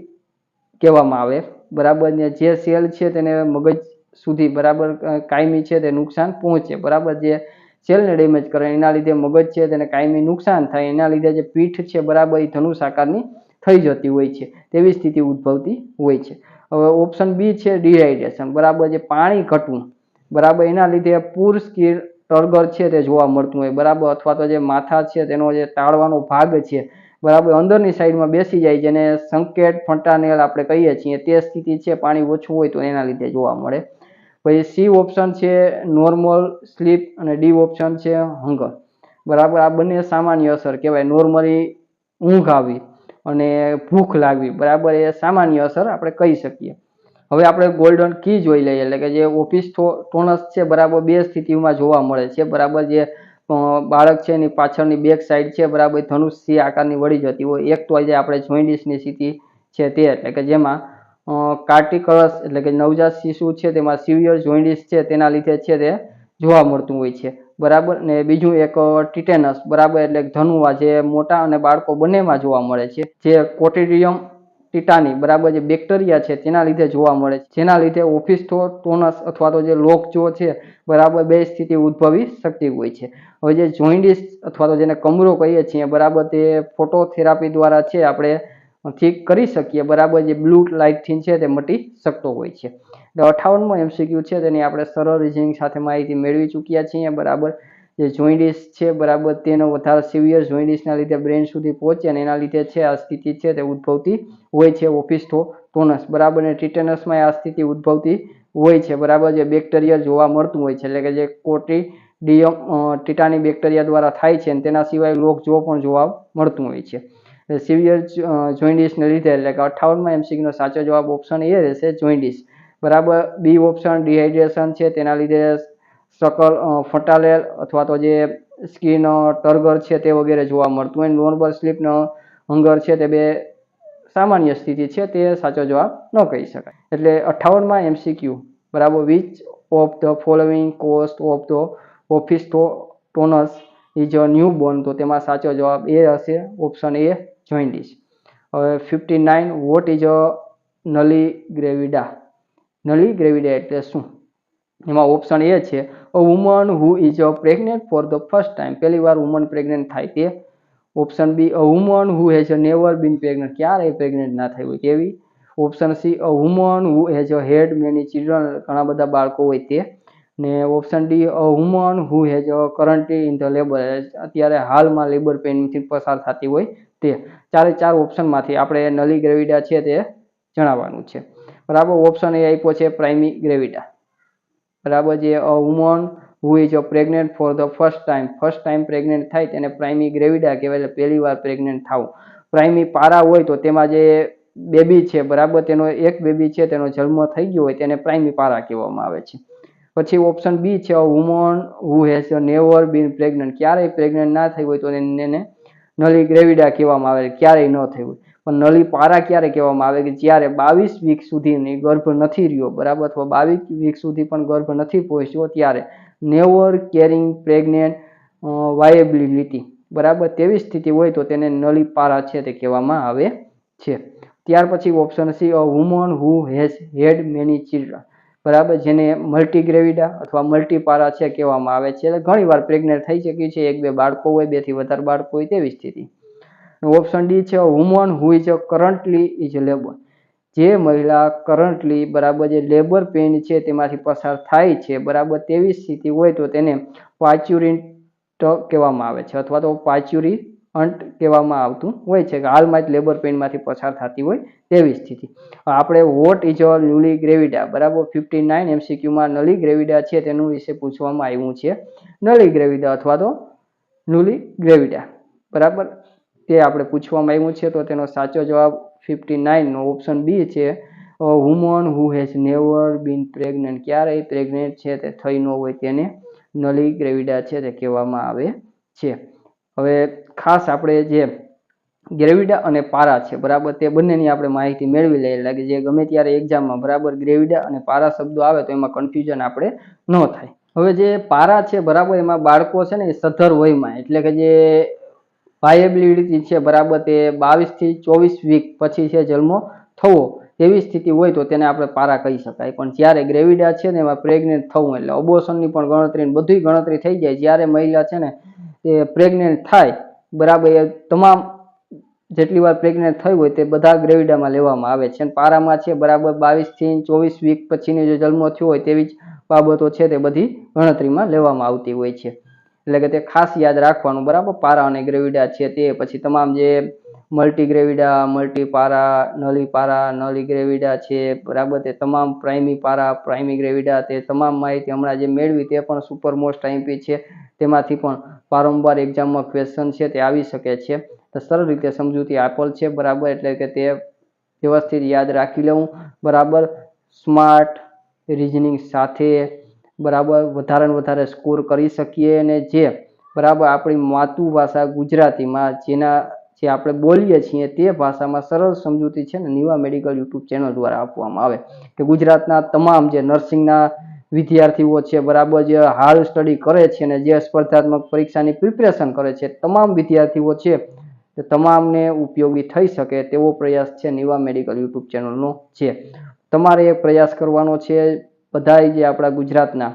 કહેવામાં આવે, બરાબર, ને જે સેલ છે તેને મગજ સુધી, બરાબર, કાયમી છે તે નુકસાન પહોંચે, બરાબર, જે સેલને ડેમેજ કરે, એના લીધે મગજ છે તેને કાયમી નુકસાન થાય, એના લીધે જે પીઠ છે બરાબર એ ધનુષ આકારની થઈ જતી હોય છે, તેવી સ્થિતિ ઉદ્ભવતી હોય છે. હવે ઓપ્શન બી છે ડિહાઇડ્રેશન, બરાબર જે પાણી ઘટવું, બરાબર એના લીધે પૂર સ્કીર ટર્ગર છે તે જોવા મળતું હોય, બરાબર, અથવા તો જે માથા છે તેનો જે તાળવાનો ભાગ છે બરાબર અંદરની સાઈડમાં બેસી જાય, જેને સંકેત ફંટાનેલ આપણે કહીએ છીએ, તે સ્થિતિ છે પાણી ઓછું હોય તો એના લીધે જોવા મળે. પછી સી ઓપ્શન છે નોર્મલ સ્લીપ અને ડી ઓપ્શન છે હંગર, બરાબર. આ બંને સામાન્ય અસર કહેવાય. નોર્મલી ઊંઘ આવી અને ભૂખ લાગવી, બરાબર, એ સામાન્ય અસર આપણે કહી શકીએ. હવે આપણે ગોલ્ડન કી જોઈ લઈએ, એટલે કે જે ઓફિસ ટોનસ છે બરાબર બે સ્થિતિમાં જોવા મળે છે, બરાબર. જે બાળક છે એની પાછળની બેક સાઈડ છે બરાબર ધનુષ સી આકારની વળી જતી હોય. એક તો જે આપણે જોઇન્ડિસની સ્થિતિ છે તે, એટલે કે જેમાં કાર્ટિકલસ એટલે કે નવજાત શિશુ છે તેમાં સિવિયર જોઇન્ડિસ છે તેના લીધે છે તે જોવા મળતું હોય છે, બરાબર. ને બીજું એક ટિટેનસ, બરાબર, એટલે ધનુવા જે મોટા અને બાળકો બંનેમાં જોવા મળે છે, જે કોટિડિયમ ટીટાની, બરાબર, જે બેક્ટેરિયા છે તેના લીધે જોવા મળે છે, જેના લીધે ઓફિસ્ટોટોનસ અથવા તો જે લોકજો છે બરાબર બે સ્થિતિ ઉદ્ભવી શકતી હોય છે. હવે જે જોઇન્ડિસ અથવા તો જેને કમરો કહીએ છીએ બરાબર, તે ફોટોથેરાપી દ્વારા છે આપણે ઠીક કરી શકીએ, બરાબર. જે બ્લુ લાઇટથી છે તે મટી શકતો હોય છે. 58મો MCQ છે તેની આપણે સરળ રીઝનિંગ સાથે માહિતી મેળવી ચૂક્યા છીએ, બરાબર. જે જોઇન્ડિસ છે બરાબર તેનો વધારે સિવિયર જોઇન્ડિસના લીધે બ્રેન સુધી પહોંચે અને એના લીધે છે આ સ્થિતિ છે તે ઉદ્ભવતી હોય છે ઓફિસ્ટોટોનસ, બરાબર. અને ટીટેનસમાં આ સ્થિતિ ઉદ્ભવતી હોય છે, બરાબર. જે બેક્ટેરિયા જોવા મળતું હોય છે, એટલે કે જે કોટિડિયમ ટીટાની બેક્ટેરિયા દ્વારા થાય છે, અને તેના સિવાય લોકજો પણ જોવા મળતું હોય છે. સિવિયર જોઇન્ડિસને લીધે, એટલે કે 58મા MCQનો સાચો જવાબ ઓપ્શન એ રહેશે જોઇન્ડિસ, બરાબર. બી ઓપ્શન ડિહાઇડ્રેશન છે તેના લીધે શકલ ફટાલેલ અથવા તો જે સ્કિન ટર્ગર છે તે વગેરે જોવા મળતું હોય. નોર્મલ સ્લીપનો હંગર છે તે બે સામાન્ય સ્થિતિ છે, તે સાચો જવાબ ન કહી શકાય. એટલે 58મા MCQ, બરાબર, which of the following cause of the opisthotonus is a newborn, તો તેમાં સાચો જવાબ એ હશે ઓપ્શન એ જોઇન્ડિસ. હવે 59 વોટ ઇઝ અ નલી ગ્રેવિડા. નલી ગ્રેવિડા એટલે શું? એમાં ઓપ્શન એ છે a woman who is a pregnant for the first time, પહેલી વાર વુમન પ્રેગ્નેન્ટ થાય તે. Option B a woman who has never been pregnant, ક્યારેય પ્રેગ્નેન્ટ ના થઈ હોય તેવી. Option C a woman who has had many children, ઘણા બધા બાળકો હોય તે. ને option D a woman who has currently in the labour, અત્યારે હાલમાં લેબર પેઇનથી પસાર થતી હોય તે. ચારે ચાર ઓપ્શનમાંથી આપણે નલી ગ્રેવિડા છે તે જણાવવાનું છે, બરાબર. ઓપ્શન એ આપ્યો છે પ્રાઇમી ગ્રેવિડા, બરાબર. જે અ woman who is pregnant for the first time pregnant થાય તેને પ્રાઇમી ગ્રેવિડા કહેવાય, એટલે પહેલી વાર પ્રેગ્નેન્ટ થવું. પ્રાઇમી પારા હોય તો તેમાં જે બેબી છે બરાબર તેનો એક બેબી છે તેનો જન્મ થઈ ગયો હોય તેને પ્રાઇમી પારા કહેવામાં આવે છે. પછી ઓપ્શન બી છે woman who has never bin pregnant, ક્યારેય પ્રેગ્નન્ટ ના થઈ હોય તો એને નલી ગ્રેવિડા કહેવામાં આવે, ક્યારેય ન થઈ હોય. પણ નલી પારા ક્યારે કહેવામાં આવે કે જ્યારે 22 વીક સુધીની ગર્ભ નથી રહ્યો, બરાબર, અથવા 22 વીક સુધી પણ ગર્ભ નથી પહોંચ્યો ત્યારે નેવર કેરિંગ પ્રેગ્નેન્ટ વાયેબિલિટી, બરાબર, તેવી સ્થિતિ હોય તો તેને નલી પારા છે તે કહેવામાં આવે છે. ત્યાર પછી option C a woman who has had many children, બરાબર, જેને મલ્ટીગ્રેવિડા અથવા મલ્ટીપારા છે કહેવામાં આવે છે, એટલે ઘણી વાર પ્રેગ્નેન્ટ થઈ શકી છે, એક બે બાળકો હોય, બે થી વધારે બાળકો હોય તેવી સ્થિતિ. ઓપ્શન ડી છે woman who is currently is labour, જે મહિલા કરન્ટલી, બરાબર, જે લેબર પેઇન છે તેમાંથી પસાર થાય છે, બરાબર, તેવી સ્થિતિ હોય તો તેને પાચ્યુરિન્ટ કહેવામાં આવે છે, અથવા તો પાચ્યુરી અંટ કહેવામાં આવતું હોય છે, કે હાલમાં જ લેબર પેઇનમાંથી પસાર થતી હોય તેવી સ્થિતિ. આપણે વોટ ઇઝ અ ન્યુલી ગ્રેવિડા, બરાબર, 59 MCQમાં નલી ગ્રેવિડા છે તેનું વિશે પૂછવામાં આવ્યું છે. નલી ગ્રેવિડા અથવા તો ન્યુલી ગ્રેવિડા, બરાબર, તે આપણે પૂછવામાં આવ્યું છે, તો તેનો સાચો જવાબ 59 નો ઓપ્શન બી છે woman who has never bin pregnant, ક્યારેય પ્રેગ્નેન્ટ છે તે થઈ ન હોય તેને નલી ગ્રેવિડા છે તે કહેવામાં આવે છે. હવે ખાસ આપણે જે ગ્રેવિડા અને પારા છે, બરાબર, તે બંનેની આપણે માહિતી મેળવી લઈએ, એટલે કે જે ગમે ત્યારે એક્ઝામમાં બરાબર ગ્રેવિડા અને પારા શબ્દો આવે તો એમાં કન્ફ્યુઝન આપણે ન થાય. હવે જે પારા છે બરાબર એમાં બાળકો છે ને સધર વયમાં, એટલે કે જે વાયેબિલિટી છે બરાબર તે 22 થી 24 વીક પછી છે જન્મ થવો, તેવી સ્થિતિ હોય તો તેને આપણે પારા કહી શકાય. પણ જ્યારે ગ્રેવિડા છે ને એમાં પ્રેગ્નેન્ટ થવું એટલે અબોર્શનની પણ ગણતરી બધી ગણતરી થઈ જાય. જ્યારે મહિલા છે ને એ પ્રેગ્નેન્ટ થાય બરાબર, એ તમામ જેટલી વાર પ્રેગ્નેન્ટ થઈ હોય તે બધા ગ્રેવિડામાં લેવામાં આવે છે. પારામાં છે બરાબર 22 થી 24 વીક પછીનો જે જન્મ થયો હોય તેવી જ બાબતો છે તે બધી ગણતરીમાં લેવામાં આવતી હોય છે. એટલે કે તે ખાસ યાદ રાખવાનું બરાબર. પારા અને ગ્રેવિડા છે તે પછી તમામ જે મલ્ટી ગ્રેવિડા, મલ્ટી પારા, નળી ગ્રેવિડા છે બરાબર, તે તમામ પ્રાઇમી પારા, પ્રાઇમી ગ્રેવિડા, તે તમામ માહિતી હમણાં જે મેળવી તે પણ સુપર મોસ્ટ આઈએમપી છે. તેમાંથી પણ વારંવાર એક્ઝામમાં ક્વેશ્ચન છે તે આવી શકે છે. તો સરળ રીતે સમજૂતી આપેલ છે બરાબર, એટલે કે તે વ્યવસ્થિત યાદ રાખી લેવું બરાબર. સ્માર્ટ રીઝનિંગ સાથે બરાબર વધારે ને વધારે સ્કોર કરી શકીએ, અને જે બરાબર આપણી માતૃભાષા ગુજરાતીમાં જે આપણે બોલીએ છીએ તે ભાષામાં સરળ સમજૂતી છે ને નિવા મેડિકલ યુટ્યુબ ચેનલ દ્વારા આપવામાં આવે. કે ગુજરાતના તમામ જે નર્સિંગના વિદ્યાર્થીઓ છે બરાબર, જે હાલ સ્ટડી કરે છે અને જે સ્પર્ધાત્મક પરીક્ષાની પ્રિપેરેશન કરે છે, તમામ વિદ્યાર્થીઓ છે તે તમામને ઉપયોગી થઈ શકે તેવો પ્રયાસ છે નિવા મેડિકલ યુટ્યુબ ચેનલનો છે. તમારે એ પ્રયાસ કરવાનો છે. બધાય જે આપણા ગુજરાતના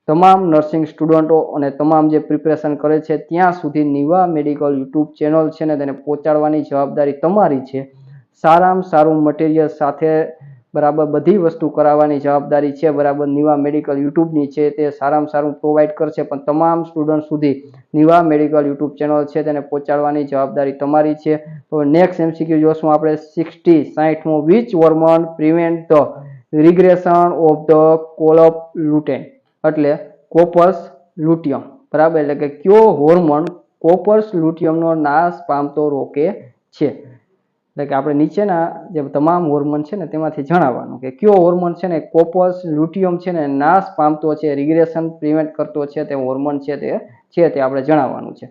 તમામ નર્સિંગ સ્ટુડન્ટો અને તમામ જે પ્રિપેરેશન કરે છે ત્યાં સુધી નિવા મેડિકલ યુટ્યુબ ચેનલ છે ને તેને પહોંચાડવાની જવાબદારી તમારી છે. સારામાં સારું મટીરિયલ સાથે બરાબર બધી વસ્તુ કરાવવાની જવાબદારી છે બરાબર નિવા મેડિકલ યુટ્યુબની છે. તે સારામાં સારું પ્રોવાઈડ કરશે, પણ તમામ સ્ટુડન્ટ સુધી નિવા મેડિકલ યુટ્યુબ ચેનલ છે તેને પહોંચાડવાની જવાબદારી તમારી છે. તો નેક્સ્ટ એમસીક્યુ જોશું આપણે 60મો. Which hormone prevent the regression of the corpus luteum, એટલે કોપર્સ લ્યુટિયમ બરાબર, એટલે કે કયો હોર્મોન કોપર્સ લ્યુટિયમનો નાશ પામતો રોકે છે. એટલે કે આપણે નીચેના જે તમામ હોર્મોન છે ને તેમાંથી જણાવવાનું કે કયો હોર્મોન છે ને કોપર્સ લ્યુટિયમ છે ને નાશ પામતો છે, રિગ્રેશન પ્રિવેન્ટ કરતો છે તે હોર્મોન છે તે આપણે જણાવવાનું છે.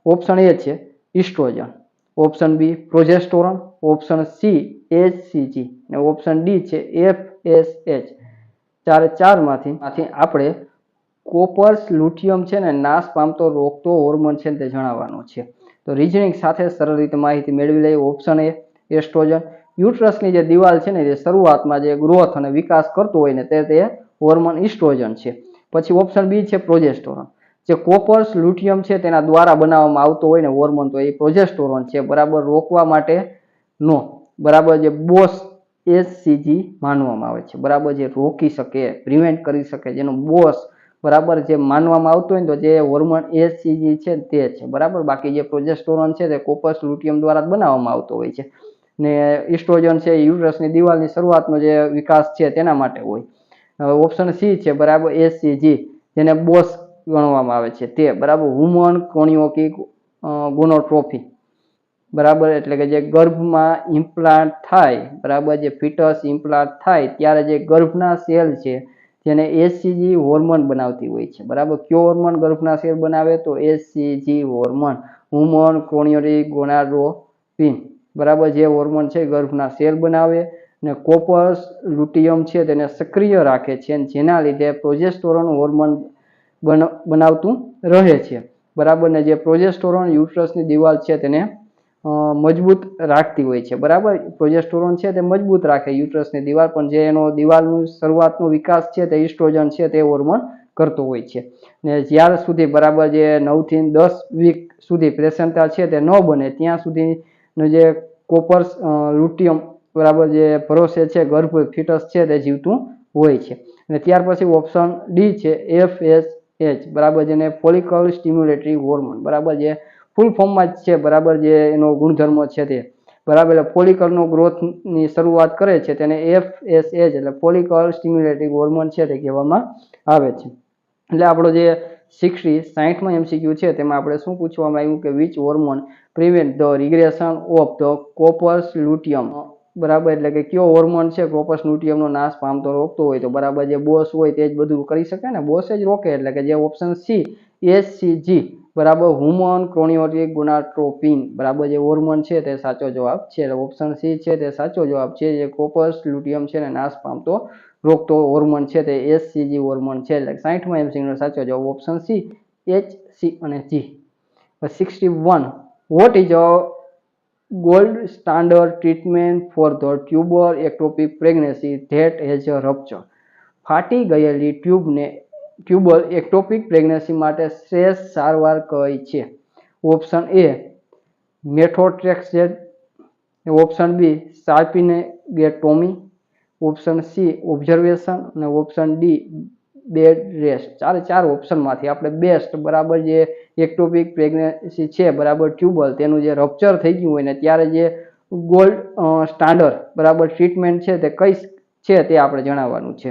ઓપ્શન એ છે oestrogen, option B progesterone, option C HCG અને ઓપ્શન ડી છે FSH. ચારમાંથી આપણે કોપર્સ લ્યુટિયમ છે ને નાશ પામતો રોકતો હોર્મોન છે તે જણાવવાનો છે. તો રીઝનિંગ સાથે સરળ રીતે માહિતી મેળવી લઈએ. Option A oestrogen. યુટ્રસની જે દિવાલ છે ને તે શરૂઆતમાં જે ગ્રોથ અને વિકાસ કરતો હોય ને તે હોર્મોન ઇસ્ટ્રોજન છે. પછી ઓપ્શન બી છે પ્રોજેસ્ટેરોન. જે કોપર્સ લ્યુટિયમ છે તેના દ્વારા બનાવવામાં આવતો હોય ને હોર્મોન તો એ પ્રોજેસ્ટેરોન છે બરાબર, રોકવા માટે નો બરાબર જે બોસ HCG માનવામાં આવે છે બરાબર, જે રોકી શકે, પ્રિવેન્ટ કરી શકે, જેનો બોસ બરાબર જે માનવામાં આવતો હોય ને તો જે હોર્મોન HCG છે તે છે બરાબર. બાકી જે પ્રોજેસ્ટેરોન છે તે કોપર્સ લ્યુટિયમ દ્વારા બનાવવામાં આવતો હોય છે, ને ઇસ્ટ્રોજન છે યુટ્રસની દિવાલની શરૂઆતનો જે વિકાસ છે તેના માટે હોય. ઓપ્શન સી છે બરાબર HCG, જેને બોસ ગણવામાં આવે છે તે બરાબર, વુમન કોનિયોકિક ગોનોટ્રોફી બરાબર, એટલે કે જે ગર્ભમાં ઇમ્પ્લાન્ટ થાય બરાબર, જે ફિટસ ઇમ્પ્લાન્ટ થાય ત્યારે જે ગર્ભના સેલ છે જેને HCG હોર્મોન બનાવતી હોય છે બરાબર. કયો હોર્મોન ગર્ભના સેલ બનાવે તો HCG હોર્મોન, વુમન કોનિયોકિક ગોનાડોટ્રોપિન બરાબર, જે હોર્મોન છે ગર્ભના સેલ બનાવે ને કોપર્સ લ્યુટિયમ છે તેને સક્રિય રાખે છે, જેના લીધે પ્રોજેસ્ટેરોન હોર્મોન બનાવતું રહે છે બરાબર. ને જે પ્રોજેસ્ટેરોન યુટ્રસની દિવાલ છે તેને મજબૂત રાખતી હોય છે બરાબર. પ્રોજેસ્ટેરોન છે તે મજબૂત રાખે યુટ્રસની દિવાલ, પણ જે એનો દિવાલનું શરૂઆતનો વિકાસ છે તે ઇસ્ટ્રોજન છે તે હોર્મોન કરતો હોય છે. ને જ્યાર સુધી બરાબર જે 9 થી 10 વીક સુધી પ્લેસેન્ટા છે તે ન બને ત્યાં સુધીનો જે કોપર્સ લ્યુટિયમ બરાબર જે ભરોસે છે ગર્ભ ફિટસ છે તે જીવતું હોય છે. અને ત્યાર પછી ઓપ્શન ડી છે FSH બરાબર, જેને ફોલિકલ સ્ટિમ્યુલેટરી હોર્મોન બરાબર, જે ફૂલ ફોર્મમાં જ છે બરાબર, જે એનો ગુણધર્મ છે તે બરાબર, એટલે ફોલિકલનો ગ્રોથની શરૂઆત કરે છે તેને FSH એટલે ફોલિકલ સ્ટિમ્યુલેટરી હોર્મોન છે તે કહેવામાં આવે છે. એટલે આપણો જે 60મો MCQ છે તેમાં આપણે શું પૂછવામાં આવ્યું કે which hormone prevent the regression of the corpus luteum બરાબર, એટલે કે કયો હોર્મોન છે કોપર્સ લ્યુટિયમનો નાશ પામતો રોકતો હોય તો બરાબર જે બોસ હોય તે જ બધું કરી શકે ને, બોસ જ રોકે, એટલે કે જે ઓપ્શન સી HCG બરાબર, વુમન કોનિયોકિક ગોનાડોટ્રોપિન બરાબર જે હોર્મોન છે તે સાચો જવાબ છે. ઓપ્શન સી છે તે સાચો જવાબ છે. જે કોપર્સ લ્યુટિયમ છે ને નાશ પામતો રોકતો હોર્મોન છે તે HCG હોર્મોન છે. એટલે 60મા MCQ નો સાચો જવાબ ઓપ્શન સી, H, C અને G. 61. What is gold standard treatment for the tubal ectopic pregnancy that has a rupture. ફાટી ગયેલી ટ્યુબલ એક્ટોપિક પ્રેગ્નન્સી માટે શ્રેષ્ઠ સારવાર કઈ છે? Option A methotrexate, option B salpingectomy, option C observation અને ઓપ્શન ડી બેડ રેસ્ટ. ચાર ઓપ્શનમાંથી આપણે બેસ્ટ બરાબર જે એક્ટોપિક પ્રેગ્નન્સી છે બરાબર ટ્યુબલ તેનું જે રપ્ચર થઈ ગયું હોય ને ત્યારે જે ગોલ્ડ સ્ટાન્ડર્ડ બરાબર ટ્રીટમેન્ટ છે તે કઈ છે તે આપણે જણાવવાનું છે.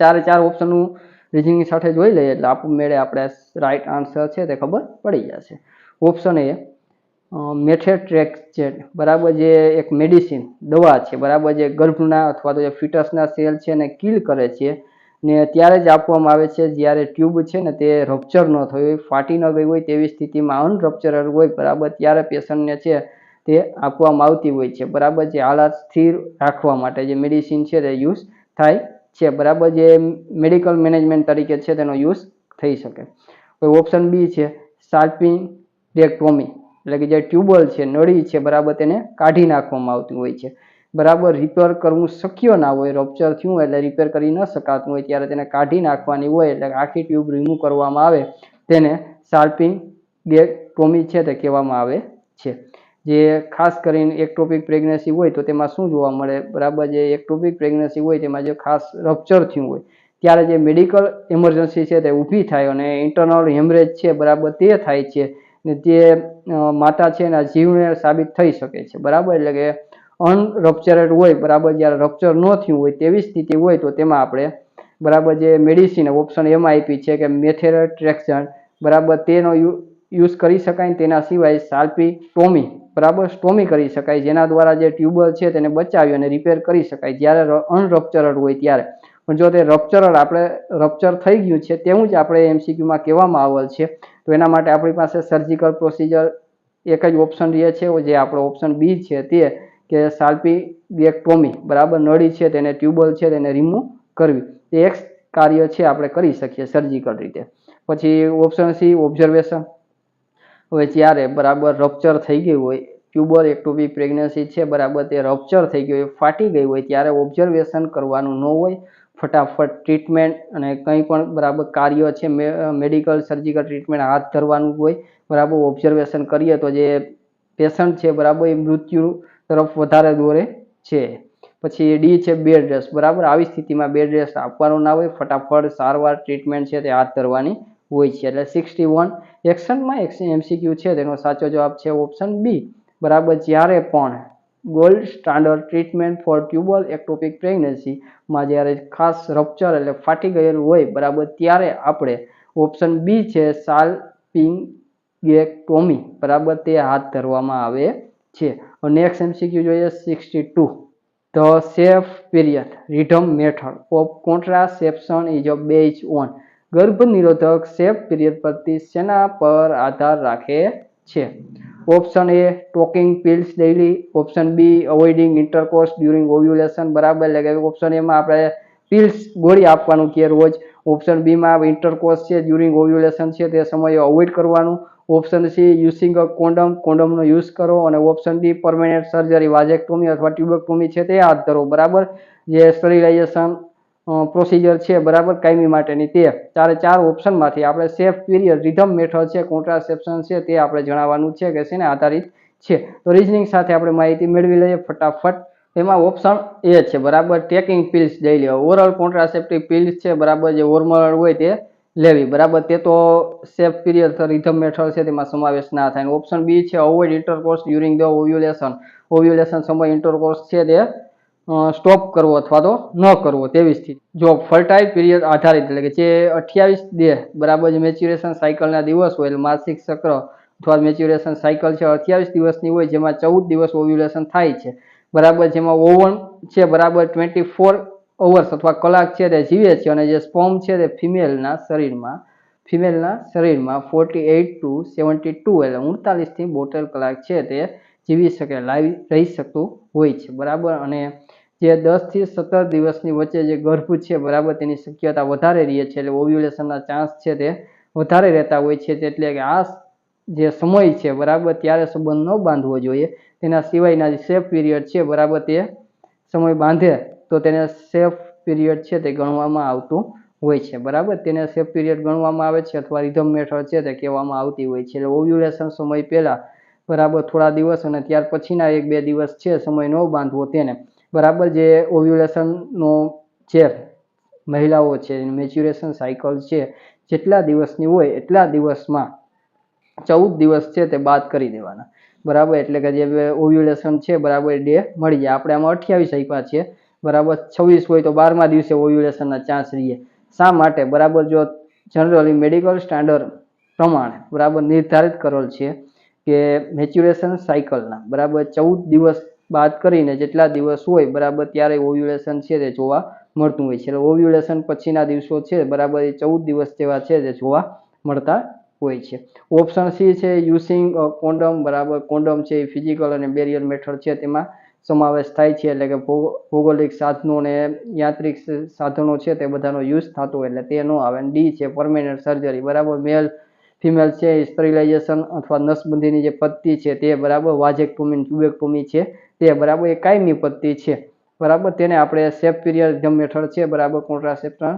ચાર ઓપ્શનનું રીઝનિંગ સાથે જોઈ લઈએ એટલે આપણું મેળે આપણે રાઈટ આન્સર છે તે ખબર પડી જશે. ઓપ્શન એ મેથોટ્રેક્સેટ બરાબર જે એક મેડિસિન દવા છે બરાબર જે ગર્ભના અથવા તો જે ફિટસના સેલ છે ને કિલ કરે છે ને ત્યારે જ આપવામાં આવે છે જ્યારે ટ્યુબ છે ને તે રપ્ચર ન થયું હોય, ફાટી ન ગઈ હોય તેવી સ્થિતિમાં અનરપ્ચરડ હોય બરાબર ત્યારે પેશન્ટને છે તે આપવામાં આવતી હોય છે બરાબર જે હાલત સ્થિર રાખવા માટે જે મેડિસિન છે તે યુઝ થાય છે બરાબર જે મેડિકલ મેનેજમેન્ટ તરીકે છે તેનો યુઝ થઈ શકે. ઓપ્શન બી છે સાલ્પિનેક્ટોમી એટલે કે જે ટ્યુબલ છે નળી છે બરાબર તેને કાઢી નાખવામાં આવતી હોય છે બરાબર. રિપેર કરવું શક્ય ના હોય, રપ્ચર થયું એટલે રિપેર કરી ન શકાતું હોય ત્યારે તેને કાઢી નાખવાની હોય એટલે આખી ટ્યુબ રિમૂવ કરવામાં આવે તેને સાલ્પિનેક્ટોમી છે તે કહેવામાં આવે છે. જે ખાસ કરીને એક્ટોપિક પ્રેગ્નન્સી હોય તો તેમાં શું જોવા મળે બરાબર જે એક્ટોપિક પ્રેગ્નન્સી હોય તેમાં જે ખાસ રપ્ચર થયું હોય ત્યારે જે મેડિકલ ઇમરજન્સી છે તે ઊભી થાય અને ઇન્ટરનલ હેમરેજ છે બરાબર તે થાય છે ને તે માતા છે એના જીવને સાબિત થઈ શકે છે બરાબર. એટલે કે અનરપ્ચરેડ હોય બરાબર જ્યારે રપ્ચર ન થયું હોય તેવી સ્થિતિ હોય તો તેમાં આપણે બરાબર જે મેડિસિન ઓપ્શન એમાં આપી છે કે મેથોટ્રેક્સેટ બરાબર તેનો યુઝ કરી શકાય. તેના સિવાય સાલ્પિનેક્ટોમી બરાબર સ્ટોમી કરી શકાય જેના દ્વારા જે ટ્યુબલ છે તેને બચાવી અને રિપેર કરી શકાય જ્યારે અનરપ્ચરડ હોય ત્યારે. પણ જો તે રપ્ચર થઈ ગયું છે તેવું જ આપણે એમસીક્યુમાં કહેવામાં આવેલ છે તો એના માટે આપણી પાસે સર્જિકલ પ્રોસિજર એક જ ઓપ્શન રહે છે જે આપણો ઓપ્શન બી છે તે કે સાલ્પિનેક્ટોમી બરાબર નળી છે તેને ટ્યુબલ છે તેને રિમૂવ કરવી તે એક કાર્ય છે આપણે કરી શકીએ સર્જિકલ રીતે. પછી ઓપ્શન સી ઓબ્ઝર્વેશન. હવે જ્યારે બરાબર રપ્ચર થઈ ગયું હોય ટ્યુબલ એક્ટોપિક પ્રેગ્નન્સી છે બરાબર તે રપ્ચર થઈ ગયું હોય ફાટી ગઈ હોય ત્યારે ઓબ્ઝર્વેશન કરવાનું ન હોય, ફટાફટ ટ્રીટમેન્ટ અને કંઈ પણ બરાબર કાર્ય છે મેડિકલ સર્જિકલ ટ્રીટમેન્ટ હાથ ધરવાનું હોય બરાબર. ઓબ્ઝર્વેશન કરીએ તો જે પેશન્ટ છે બરાબર એ મૃત્યુ તરફ વધારે દોરે છે. પછી ડી છે બેડ રેસ્ટ બરાબર. આવી સ્થિતિમાં બેડ રેસ્ટ આપવાનો ના હોય, ફટાફટ સારવાર ટ્રીટમેન્ટ છે તે હાથ ધરવાની હોય છે. એટલે 61 એક્શનમાં એમસીક્યુ છે તેનો સાચો જવાબ છે ઓપ્શન બી બરાબર. જ્યારે પણ gold standard treatment for tubal ectopic પ્રેગ્નન્સીમાં જ્યારે ખાસ રપ્ચર એટલે ફાટી ગયેલું હોય બરાબર ત્યારે આપણે ઓપ્શન બી છે સાલ્પિનેક્ટોમી બરાબર તે હાથ ધરવામાં આવે છે. નેક્સ્ટ એમસીક્યુ જોઈએ 62. The safe period rhythm method of contraception is based on. ગર્ભ નિરોધક સેફ પીરિયડ પદ્ધતિ શેના પર આધાર રાખે છે? Option A taking pills daily, option B avoiding intercourse during ovulation બરાબર. એટલે કે ઓપ્શન એમાં આપણે પિલ્સ ગોળી આપવાનું કે રોજ, ઓપ્શન બીમાં ઇન્ટરકોર્સ છે ડ્યુરિંગ ઓવ્યુલેશન છે તે સમયે અવોઇડ કરવાનું, ઓપ્શન સી યુઝિંગ અ કોન્ડમનો યુઝ કરો અને option D permanent surgery vasectomy અથવા ટ્યુબેક્ટોમી છે તે હાથ ધરો બરાબર. જે સ્ટરીલાઇઝેશન પ્રોસિજર છે બરાબર કાયમી માટેની તે ચાર ઓપ્શનમાંથી આપણે સેફ પીરિયડ રિધમ મેથડ છે કોન્ટ્રાસેપ્શન છે તે આપણે જણાવવાનું છે કે શેને આધારિત છે. તો રીઝનિંગ સાથે આપણે માહિતી મેળવી લઈએ ફટાફટ. એમાં ઓપ્શન એ છે બરાબર taking pills daily. Oral contraceptive pills છે બરાબર જે હોર્મોનલ હોય તે લેવી બરાબર તે તો સેફ પીરિયડ રિધમ મેથડ છે તેમાં સમાવેશ ના થાય. ઓપ્શન બી છે avoid intercourse during the ovulation સમય ઇન્ટરકોર્સ છે તે સ્ટોપ કરવો અથવા તો ન કરવો તેવી સ્થિતિ. જો ફર્ટાઇલ પીરિયડ આધારિત એટલે કે જે 28 ડે બરાબર જે મેચ્યુરેશન સાયકલના દિવસ હોય એટલે માસિક ચક્ર અથવા મેચ્યુરેશન સાયકલ છે 28 દિવસની હોય જેમાં 14 દિવસ ઓવ્યુલેશન થાય છે બરાબર. જેમાં ઓવન છે બરાબર 24 અવર્સ અથવા કલાક છે તે જીવે છે અને જે સ્પર્મ છે તે ફિમેલના શરીરમાં 48 to 72 એટલે 39 થી 72 કલાક છે તે જીવી શકે લાઈવ રહી શકતું હોય છે બરાબર. અને જે 10 થી 17 દિવસની વચ્ચે જે ગર્ભ છે બરાબર તેની શક્યતા વધારે રહે છે એટલે ઓવ્યુલેશનના ચાન્સ છે તે વધારે રહેતા હોય છે. એટલે કે આ જે સમય છે બરાબર ત્યારે સંબંધ ન બાંધવો જોઈએ. તેના સિવાયના જે સેફ પીરિયડ છે બરાબર તે સમય બાંધે તો તેને સેફ પીરિયડ છે તે ગણવામાં આવતું હોય છે બરાબર. તેને સેફ પીરિયડ ગણવામાં આવે છે અથવા રિધમ મેથડ છે તે કહેવામાં આવતી હોય છે. એટલે ઓવ્યુલેશન સમય પહેલા બરાબર થોડા દિવસ અને ત્યાર પછીના 1-2 દિવસ છે સમય ન બાંધવો તેને બરાબર. જે ઓવ્યુલેશનનો જે મહિલાઓ છે મેચ્યુરેશન સાયકલ છે જેટલા દિવસની હોય એટલા દિવસમાં 14 દિવસ છે તે બાદ કરી દેવાના બરાબર. એટલે કે જે ઓવ્યુલેશન છે બરાબર ડે મળી જાય. આપણે આમાં 28 આપ્યા છે બરાબર. 26 હોય તો 12મા દિવસે ઓવ્યુલેશનના ચાન્સ રહીએ. શા માટે બરાબર? જો જનરલી મેડિકલ સ્ટાન્ડર્ડ પ્રમાણે બરાબર નિર્ધારિત કરેલ છે કે મેચ્યુરેશન સાયકલના બરાબર 14 દિવસ બાદ કરીને જેટલા દિવસ હોય બરાબર ત્યારે ઓવ્યુલેશન છે તે જોવા મળતું હોય છે. એટલે ઓવ્યુલેશન પછીના દિવસો છે બરાબર એ 14 દિવસ જેવા છે તે જોવા મળતા હોય છે. ઓપ્શન સી છે યુઝિંગ કોન્ડમ બરાબર. કોન્ડમ છે એ ફિઝિકલ અને બેરિયર મેથડ છે તેમાં સમાવેશ થાય છે. એટલે કે ભૌગોલિક સાધનો અને યાંત્રિક સાધનો છે તે બધાનો યુઝ થતો હોય એટલે તે ન આવે. ડી છે પરમેનન્ટ સર્જરી બરાબર. મેલ ફિમેલ છે સ્ટરીલાઇઝેશન અથવા નસબંધીની જે પદ્ધતિ છે તે બરાબર. વાજેક્ટોમી ટ્યુબેક્ટોમી છે તે બરાબર એ કાયમી પદ્ધતિ છે બરાબર. તેને આપણે સેફ પીરિયડ મેથડ છે બરાબર કોન્ટ્રાસેપ્શન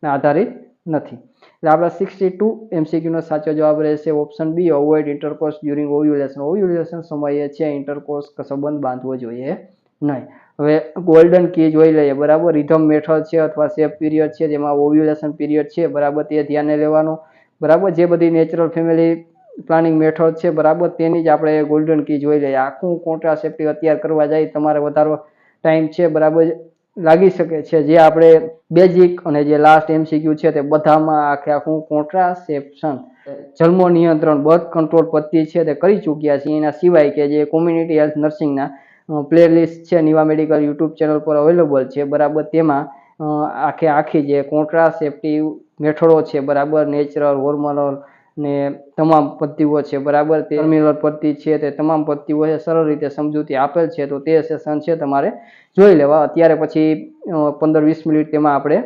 આધારિત નથી. એટલે આપણા 62 MCQ નો સાચો જવાબ રહેશે option B avoid intercourse during ovulation. Ovulation સમયે છે ઇન્ટરકોર્સ સંબંધ બાંધવો જોઈએ નહીં. હવે ગોલ્ડન કી જોઈ લઈએ બરાબર. રિધમ મેથડ છે અથવા સેફ પીરિયડ છે જેમાં ઓવ્યુલેશન પીરિયડ છે બરાબર તે ધ્યાને લેવાનો બરાબર. જે બધી નેચરલ ફેમિલી પ્લાનિંગ મેથડ છે બરાબર તેની જ આપણે ગોલ્ડન કી જોઈ લઈએ. આખું કોન્ટ્રાસેપ્ટિવ અત્યારે કરવા જાય તમારે વધારે ટાઈમ છે બરાબર લાગી શકે છે. જે આપણે બેઝિક અને જે લાસ્ટ MCQ છે તે બધામાં આખું કોન્ટ્રાસેપ્શન જન્મ નિયંત્રણ બર્થ કંટ્રોલ પદ્ધતિ છે તે કરી ચૂક્યા છીએ. એના સિવાય કે જે કોમ્યુનિટી હેલ્થ નર્સિંગના પ્લેલિસ્ટ છે નિવા મેડિકલ યુટ્યુબ ચેનલ પર અવેલેબલ છે બરાબર. તેમાં આખી જે કોન્ટ્રાસેપ્ટિવ મેથડો છે બરાબર નેચરલ હોર્મોનલ ને તમામ પદ્ધતિઓ છે બરાબર. ટર્મિનલ પદ્ધતિ છે તે તમામ પદ્ધતિઓ છે સરળ રીતે સમજૂતી આપેલ છે. તો તે સેશન છે તમારે જોઈ લેવા. અત્યારે પછી 15-20 મિનિટ તેમાં આપણે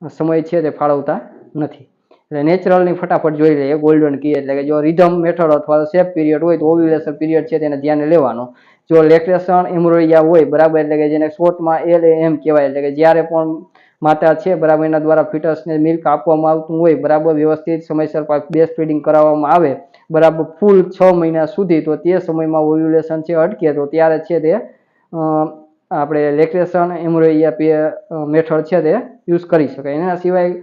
સમય છે તે ફાળવતા નથી. એટલે નેચરલની ફટાફટ જોઈ લઈએ ગોલ્ડન કી. એટલે કે જો રિધમ મેથડ અથવા સેફ પીરિયડ હોય તો ઓવ્યુલેશન પીરિયડ છે તેને ધ્યાને લેવાનો. જો લેક્ટેશન એમ્બ્રોઇયા હોય બરાબર એટલે કે જેને શોર્ટમાં LAM કહેવાય એટલે કે જ્યારે પણ માતા છે બરાબર એના દ્વારા ફિટસને મિલ્ક આપવામાં આવતું હોય બરાબર વ્યવસ્થિત સમયસર બેસ્ટ ફીડિંગ કરાવવામાં આવે બરાબર ફૂલ 6 મહિના સુધી તો તે સમયમાં ઓવ્યુલેશન છે અટકે તો ત્યારે છે તે આપણે લેક્ટેશન એમ્બ્રોઇયા મેથડ છે તે યુઝ કરી શકાય. એના સિવાય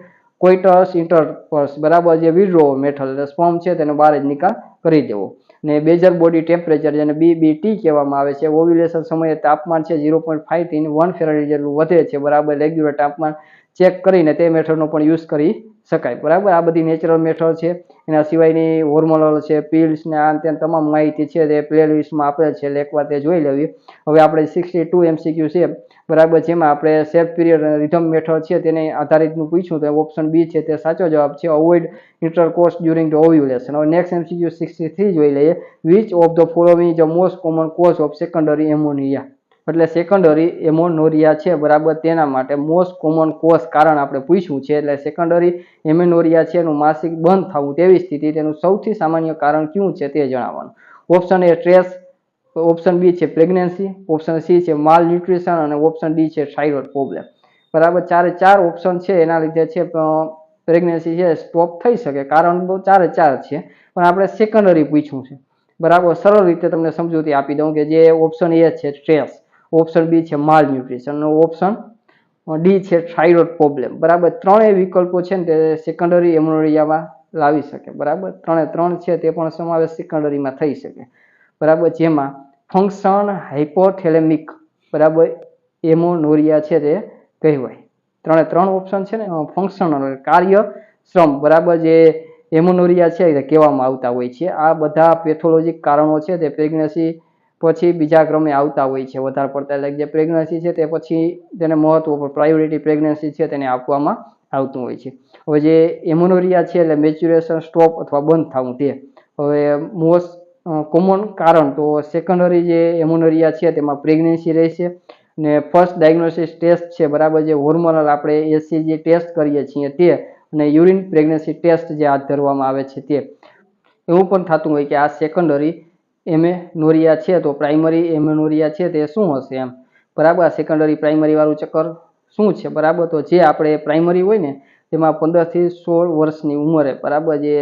કોઇટસ ઇન્ટરકોર્સ બરાબર જે વિડ્રો મેથડ એટલે સ્પર્મ છે તેનો બહાર જ નિકાલ કરી દેવો. ને બેઝલ બોડી ટેમ્પરેચર જેને BBT કહેવામાં આવે છે. ઓવ્યુલેશન સમયે તાપમાન છે 0.5 થી 1 ફેરનહીટ જેટલું વધે છે બરાબર. રેગ્યુલર તાપમાન ચેક કરીને તે મેથડનો પણ યુઝ કરી શકાય બરાબર. આ બધી નેચરલ મેથડ છે. એના સિવાયની હોર્મોનલ છે પિલ્સ ને આ તે તમામ માહિતી છે તે પ્લેલિસ્ટમાં આપેલ છે એટલે એકવાર તે જોઈ લેવી. હવે આપણે 62 MCQ છે બરાબર જેમાં આપણે સેફ પીરિયડ અને રિધમ મેથડ છે તેને આધારિતનું પૂછ્યું તો ઓપ્શન બી છે તે સાચો જવાબ છે avoid intercourse during the ovulation. હવે નેક્સ્ટ MCQ 63 જોઈ લઈએ. Which of the following the most common cause of secondary ammonia. એટલે સેકન્ડરી એમોનોરિયા છે બરાબર તેના માટે મોસ્ટ કોમન કોઝ કારણ આપણે પૂછ્યું છે. એટલે સેકન્ડરી એમેનોરિયા છે એનું માસિક બંધ થવું તેવી સ્થિતિ તેનું સૌથી સામાન્ય કારણ કયું છે તે જણાવવાનું. Option A stress, option B છે પ્રેગ્નન્સી, ઓપ્શન સી છે માલ ન્યુટ્રિશન અને ઓપ્શન ડી છે થાઇરોઇડ પ્રોબ્લેમ બરાબર. 4 ઓપ્શન છે એના લીધે છે પ્રેગ્નન્સી છે સ્ટોપ થઈ શકે. કારણ તો 4 છે પણ આપણે સેકન્ડરી પૂછ્યું છે બરાબર. સરળ રીતે તમને સમજૂતી આપી દઉં કે જે ઓપ્શન એ છે સ્ટ્રેસ, ઓપ્શન બી છે માલ ન્યુટ્રિશન અને ઓપ્શન ડી છે થાઇરોઇડ પ્રોબ્લેમ બરાબર. ત્રણેય વિકલ્પો છે ને તે સેકન્ડરી એમોનોરિયામાં લાવી શકે બરાબર. 3 છે તે પણ સમાવેશ સેકન્ડરીમાં થઈ શકે બરાબર. જેમાં ફંક્શન હાઇપોથેલેમિક બરાબર એમોનોરિયા છે તે કહેવાય. 3 ઓપ્શન છે ને ફંક્શનલ કાર્યક્ષમ બરાબર જે એમોનોરિયા છે તે કહેવામાં આવતા હોય છે. આ બધા પેથોલોજીક કારણો છે તે પ્રેગ્નન્સી પછી બીજા ક્રમે આવતા હોય છે વધારે પડતા. એટલે જે પ્રેગ્નન્સી છે તે પછી તેને મહત્વ પ્રાયોરિટી પ્રેગ્નન્સી છે તેને આપવામાં આવતું હોય છે. હવે જે એમોનોરિયા છે એટલે મેચ્યુરેશન સ્ટોપ અથવા બંધ થવું તે. હવે મોસ્ટ કોમન કારણ તો સેકન્ડરી જે એમોનોરિયા છે તેમાં પ્રેગ્નન્સી રહેશે ને ફર્સ્ટ ડાયગ્નોસિસ ટેસ્ટ છે બરાબર જે હોર્મોનલ આપણે HCG ટેસ્ટ કરીએ છીએ તે અને યુરિન પ્રેગ્નન્સી ટેસ્ટ જે હાથ ધરવામાં આવે છે તે. એવું પણ થતું હોય કે આ સેકન્ડરી એમેનોરિયા છે તો પ્રાઇમરી એમેનોરિયા છે તે શું હશે એમ, બરાબર. સેકન્ડરી પ્રાઇમરી વાળું ચક્કર શું છે, બરાબર. તો જે આપણે પ્રાઇમરી હોય ને તેમાં 15 થી 16 વર્ષની ઉંમરે, બરાબર, જે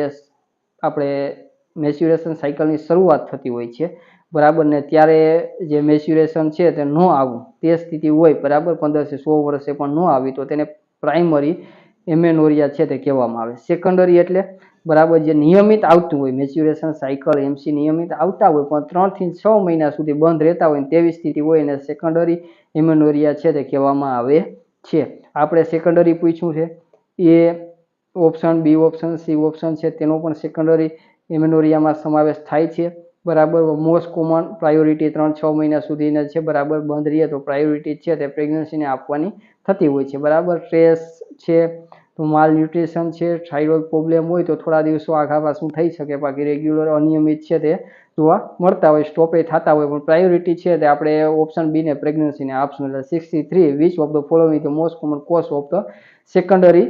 આપણે મેચ્યુરેશન સાયકલની શરૂઆત થતી હોય છે, બરાબર, ને ત્યારે જે મેચ્યુરેશન છે તે ન આવવું તે સ્થિતિ હોય, બરાબર, 15 થી 16 વર્ષે પણ ન આવી તો તેને પ્રાઇમરી એમેનોરિયા છે તે કહેવામાં આવે. સેકન્ડરી એટલે, બરાબર, જે નિયમિત આવતું હોય મેચ્યુરેશન સાયકલ એમસી નિયમિત આવતા હોય પણ 3 થી 6 મહિના સુધી બંધ રહેતા હોય તેવી સ્થિતિ હોય એને સેકન્ડરી એમેનોરિયા છે તે કહેવામાં આવે છે. આપણે સેકન્ડરી પૂછ્યું છે, A option, B option, C option છે તેનો પણ સેકન્ડરી એમેનોરિયામાં સમાવેશ થાય છે, બરાબર. મોસ્ટ કોમન પ્રાયોરિટી 3-6 મહિના સુધીને છે, બરાબર, બંધ રહીએ તો પ્રાયોરિટી છે તે પ્રેગ્નન્સીને આપવાની થતી હોય છે, બરાબર. સ્ટ્રેસ છે તો માલ ન્યુટ્રિશન છે, થાઇરોઇડ પ્રોબ્લેમ હોય તો થોડા દિવસો આઘા પાછું થઈ શકે, બાકી રેગ્યુલર અનિયમિત છે તે જોવા મળતા હોય, સ્ટોપે થતા હોય, પણ પ્રાયોરિટી છે તે આપણે ઓપ્શન બી ને પ્રેગ્નન્સીને આપશું. એટલે 63 which of the following the most common cause of the secondary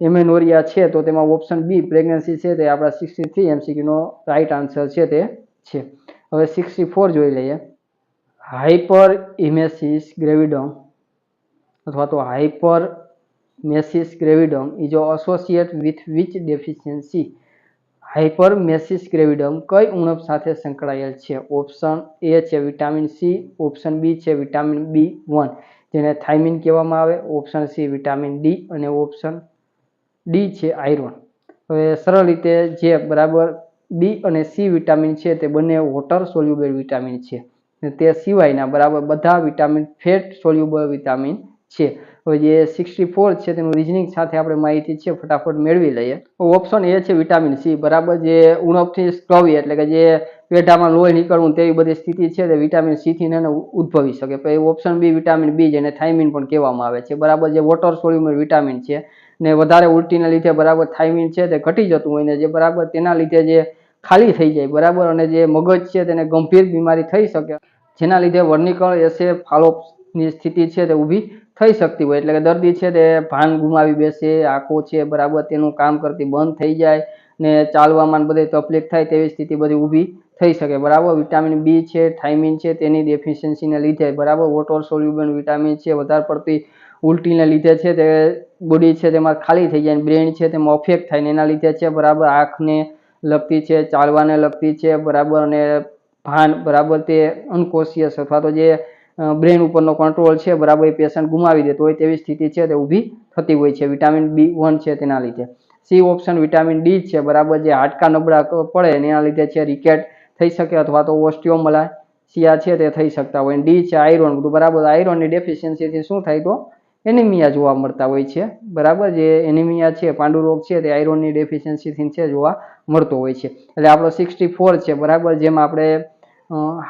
amenorrhoea છે તો તેમાં ઓપ્શન બી પ્રેગ્નન્સી છે તે આપણા 63 એમસીક્યુનો રાઈટ આન્સર છે તે છે. હવે 64 જોઈ લઈએ. હાઇપર ઇમેસિસ ગ્રેવિડમ અથવા તો hyper emesis gravidarum is associate with which deficiency. Hyperemesis gravidarum કઈ ઉણપ સાથે સંકળાયેલ છે? ઓપ્શન એ છે વિટામિન સી, ઓપ્શન બી છે વિટામિન B1 જેને થાઇમિન કહેવામાં આવે, ઓપ્શન સી વિટામિન ડી અને ઓપ્શન ડી છે આયરન. હવે સરળ રીતે જે, બરાબર, બી અને સી વિટામિન છે તે બંને વોટર સોલ્યુબલ વિટામિન છે, તે સિવાયના, બરાબર, બધા વિટામિન ફેટ સોલ્યુબલ વિટામિન છે. હવે જે 64 છે તેનું રિઝનિંગ સાથે આપણે માહિતી છે ફટાફટ મેળવી લઈએ. ઓપ્શન એ છે વિટામિન સી, બરાબર, જે ઉણપથી સ્કવી એટલે કે જે પેટામાં લોહી નીકળવું તેવી બધી સ્થિતિ છે તે વિટામિન સી થી એને ઉદ્ભવી શકે. પછી ઓપ્શન બી વિટામિન બી જેને થાઇમિન પણ કહેવામાં આવે છે, બરાબર, જે વોટર સોલ્યુબલ વિટામિન છે ને વધારે ઉલટીના લીધે, બરાબર, થાઇમિન છે તે ઘટી જતું હોય ને જે, બરાબર, તેના લીધે જે ખાલી થઈ જાય, બરાબર, અને જે મગજ છે તેને ગંભીર બીમારી થઈ શકે, જેના લીધે વર્નિકલ એસેફાલોપ્સની સ્થિતિ છે તે ઊભી થઈ શકતી હોય, એટલે કે દર્દી છે તે ભાન ગુમાવી બેસે, આંખો છે, બરાબર, તેનું કામ કરતી બંધ થઈ જાય ને ચાલવામાં બધે તકલીફ થાય તેવી સ્થિતિ બધી ઊભી થઈ શકે, બરાબર. વિટામિન બી છે, થાઇમિન છે તેની ડેફિશિયન્સીને લીધે, બરાબર, વોટર સોલ્યુબલ વિટામિન છે વધારે પડતી ઉલટીને લીધે છે તે બોડી છે તેમાં ખાલી થઈ જાય, બ્રેન છે તેમાં અફેક્ટ થાય ને એના લીધે છે, બરાબર, આંખને લગતી છે, ચાલવાને લગતી છે, બરાબર, અને ભાન, બરાબર, તે અનકોન્શિયસ અથવા તો જે બ્રેન ઉપરનો કંટ્રોલ છે, બરાબર, એ પેશન્ટ ગુમાવી દેતો હોય તેવી સ્થિતિ છે તે ઊભી થતી હોય છે વિટામિન B1 છે તેના લીધે. સી ઓપ્શન વિટામિન ડી છે, બરાબર, જે હાડકા નબળા પડે એના લીધે છે રિકેટ થઈ શકે અથવા તો ઓસ્ટિયોમલાઇસિયા છે તે થઈ શકતા હોય. ડી છે આયરન, બરાબર, આયરનની ડેફિશિયન્સીથી શું થાય તો એનિમિયા જોવા મળતા હોય છે, બરાબર, જે એનિમિયા છે, પાંડુરોગ છે તે આયરનની ડેફિશિયન્સીથી છે જોવા મળતો હોય છે. એટલે આપણો 64 છે, બરાબર, જેમાં આપણે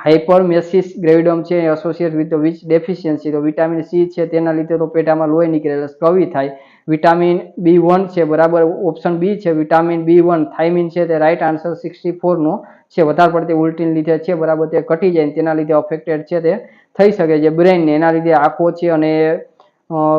હાઇપરમેસિસ ગ્રેવિડમ છે એસોસિએટ વિથ વિચ ડેફિશિયન્સી, તો વિટામિન સી છે તેના લીધે તો પેટામાં લોહી નીકળે એટલે સ્કવી થાય. વિટામિન B1 છે, બરાબર, ઓપ્શન બી છે વિટામિન B1 થાઇમિન છે તે રાઈટ આન્સર 64 નો છે. વધારે પડતી ઉલટીને લીધે છે, બરાબર, તે ઘટી જાય તેના લીધે અફેક્ટેડ છે તે થઈ શકે છે બ્રેનને, એના લીધે આંખો છે અને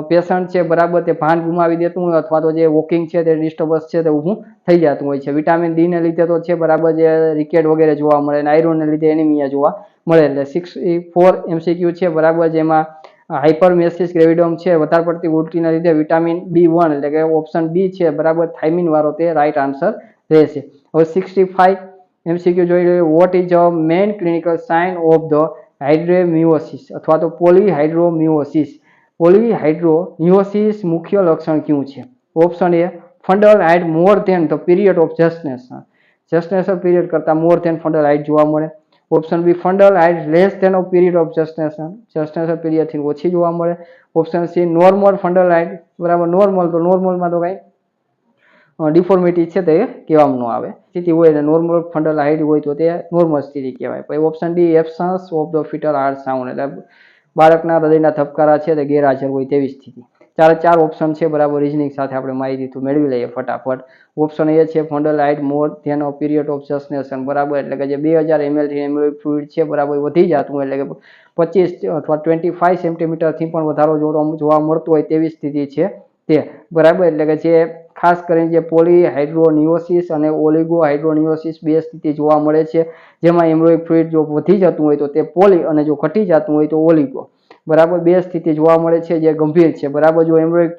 પેશન્ટ છે, બરાબર, તે ભાન ગુમાવી દેતું હોય અથવા તો જે વોકિંગ છે તે ડિસ્ટર્બન્સ છે તે ઊભું થઈ જતું હોય છે. વિટામિન ડી ને લીધે તો છે, બરાબર, જે રિકેટ વગેરે જોવા મળે અને આયરનને લીધે એનિમિયા જોવા મળે. એટલે 64 એમસીક્યુ છે, બરાબર, જેમાં હાઇપરમેસિસ ગ્રેવિડમ છે વધારે પડતી ઉલટીના લીધે વિટામિન B1 એટલે કે ઓપ્શન બી છે, બરાબર, થાઇમિન વાળો તે રાઈટ આન્સર રહેશે. હવે 65 એમસીક્યુ જોઈ લઈએ. What is a main clinical sign of the hydramnios અથવા તો પોલીહાઇડ્રોમિયોસિસ. પોલીહાઇડ્રોમિયોસિસ મુખ્ય લક્ષણ કયું છે? Option A fundal height more than the period of gestation, gestation period કરતા મોર ધેન ફંડલ હાઇટ જોવા મળે. Option B fundal height less than of period of gestation, gestation પીરિયડથી ઓછી જોવા મળે. Option C normal fundal height, બરાબર, normal તો નોર્મલમાં તો કાંઈ ડિફોર્મિટી છે તે કહેવામાં ન આવે, સ્થિતિ હોય એટલે નોર્મલ ફંડલ હાઇટ હોય તો તે નોર્મલ સ્થિતિ કહેવાય. પછી option D absence of the foetal heart sound એટલે બાળકના હૃદયના ધબકારા છે તે ગેરહાજર હોય તેવી સ્થિતિ. ચાર ઓપ્શન છે, બરાબર, રીઝનિંગ સાથે આપણે માહિતી મેળવી લઈએ ફટાફટ. ઓપ્શન એ છે fundal height more than of period of gestation, બરાબર, એટલે કે જે 2000 ml થી એમ્બ્રિયો ફ્લુઇડ છે, બરાબર, વધી જતું હોય એટલે કે 25 અથવા 25 સેન્ટીમીટરથી પણ વધારો જોવા મળતો હોય તેવી સ્થિતિ છે તે બરાબર એટલે કે જે ખાસ કરીને જે પોલીહાઇડ્રોનિયોસિસ અને ઓલિગોહાઇડ્રોનિયોસિસ બે સ્થિતિ જોવા મળે છે, જેમાં એમ્બ્રોઇક ફ્લુઇડ જો વધી જતું હોય તો તે પોલી અને જો ઘટી જતું હોય તો ઓલિગો, બરાબર બે સ્થિતિ જોવા મળે છે જે ગંભીર છે, બરાબર જો એમ્બ્રોઇક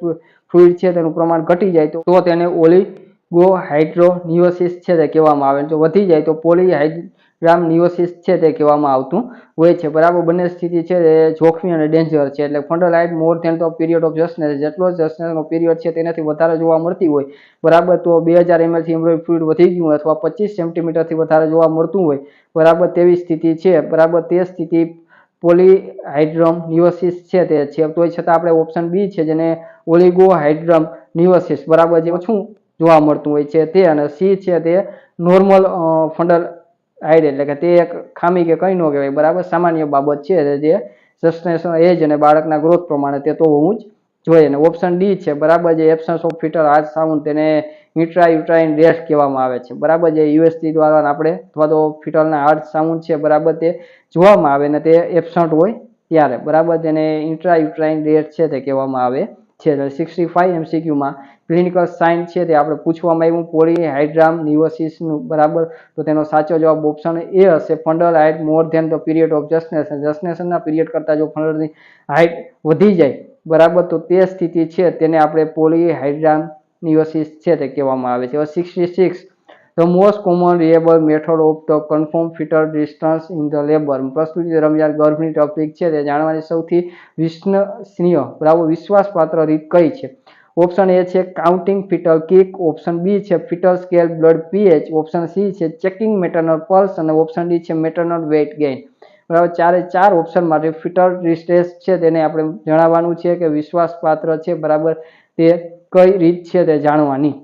ફ્લુઇડ છે તેનું પ્રમાણ ઘટી જાય તો તેને ઓલિગોહાઇડ્રોનિયોસિસ છે તે કહેવામાં આવે, જો વધી જાય તો પોલીહાઇડ્રોનિયોસિસ છે તે કહેવામાં આવતું હોય છે, બરાબર બંને સ્થિતિ છે તે જોખમી અને ડેન્જર છે, એટલે fundal height more than the period of gestation, જેટલો જસ્ટનેસનો પીરિયડ છે તેનાથી વધારે જોવા મળતી હોય, બરાબર તો 2000 ml થી એમ્બ્રોઇડ ફ્લુઇડ વધી ગયું હોય અથવા 25 સેન્ટીમીટરથી વધારે જોવા મળતું હોય, બરાબર તેવી સ્થિતિ છે, બરાબર તે સ્થિતિ પોલીહાઇડ્રોનિયોસિસ છે તે છે. તો છતાં આપણે ઓપ્શન બી છે જેને ઓલિગોહાઇડ્રોનિયોસિસ, બરાબર જે ઓછું જોવા મળતું હોય છે તે, અને સી છે તે નોર્મલ ફંડલ હાઇટ એટલે કે તે એક ખામી કે કંઈ ન કહેવાય, બરાબર સામાન્ય બાબત છે જે જસ્ટેશનલ એજ અને બાળકના ગ્રોથ પ્રમાણે તે તો હોવું જ જોઈએ. અને ઓપ્શન ડી છે, બરાબર જે એબ્સન્સ ઓફ ફીટલ હાર્ટ સાઉન્ડ તેને ઇન્ટ્રાયુટ્રાઇન ડેથ કહેવામાં આવે છે, બરાબર જે યુએસટી દ્વારા આપણે અથવા તો ફીટલના હાર્ટ સાઉન્ડ છે, બરાબર તે જોવામાં આવે ને તે એબસન્ટ હોય ત્યારે, બરાબર તેને ઇન્ટ્રાયુટ્રાઇન ડેથ છે તે કહેવામાં આવે છે. 65 MCQમાં ક્લિનિકલ સાઇન છે તે આપણે પૂછવામાં આવ્યું પોલીહાઇડ્રોનિયોસિસનું, બરાબર તો તેનો સાચો જવાબ ઓપ્શન એ હશે, fundal height more than the period of gestation, જસ્ટેશનના પીરિયડ કરતાં જો ફંડલની હાઇટ વધી જાય, બરાબર તો તે સ્થિતિ છે તેને આપણે પોલીહાઇડ્રોનિયોસિસ છે તે કહેવામાં આવે છે. 66 the most common reliable method of the confirm fetal distress in the labour, પ્રસ્તુતિ દરમિયાન ગર્ભની તકલીફ છે તે જાણવાની સૌથી વિશ્વસનીય, બરાબર વિશ્વાસપાત્ર રીત કઈ છે? ઓપ્શન એ છે counting fetal kick, option B છે fetal scalp blood pH, option C છે ચેકિંગ મેટર્નલ પલ્સ અને ઓપ્શન ડી છે મેટર્નલ વેઇટ ગેઇન, બરાબર ચારે ચાર ઓપ્શન માટે ફીટલ ડિસ્ટ્રેસ છે તેને આપણે જણાવવાનું છે કે વિશ્વાસપાત્ર છે, બરાબર તે કઈ રીત છે તે જાણવાની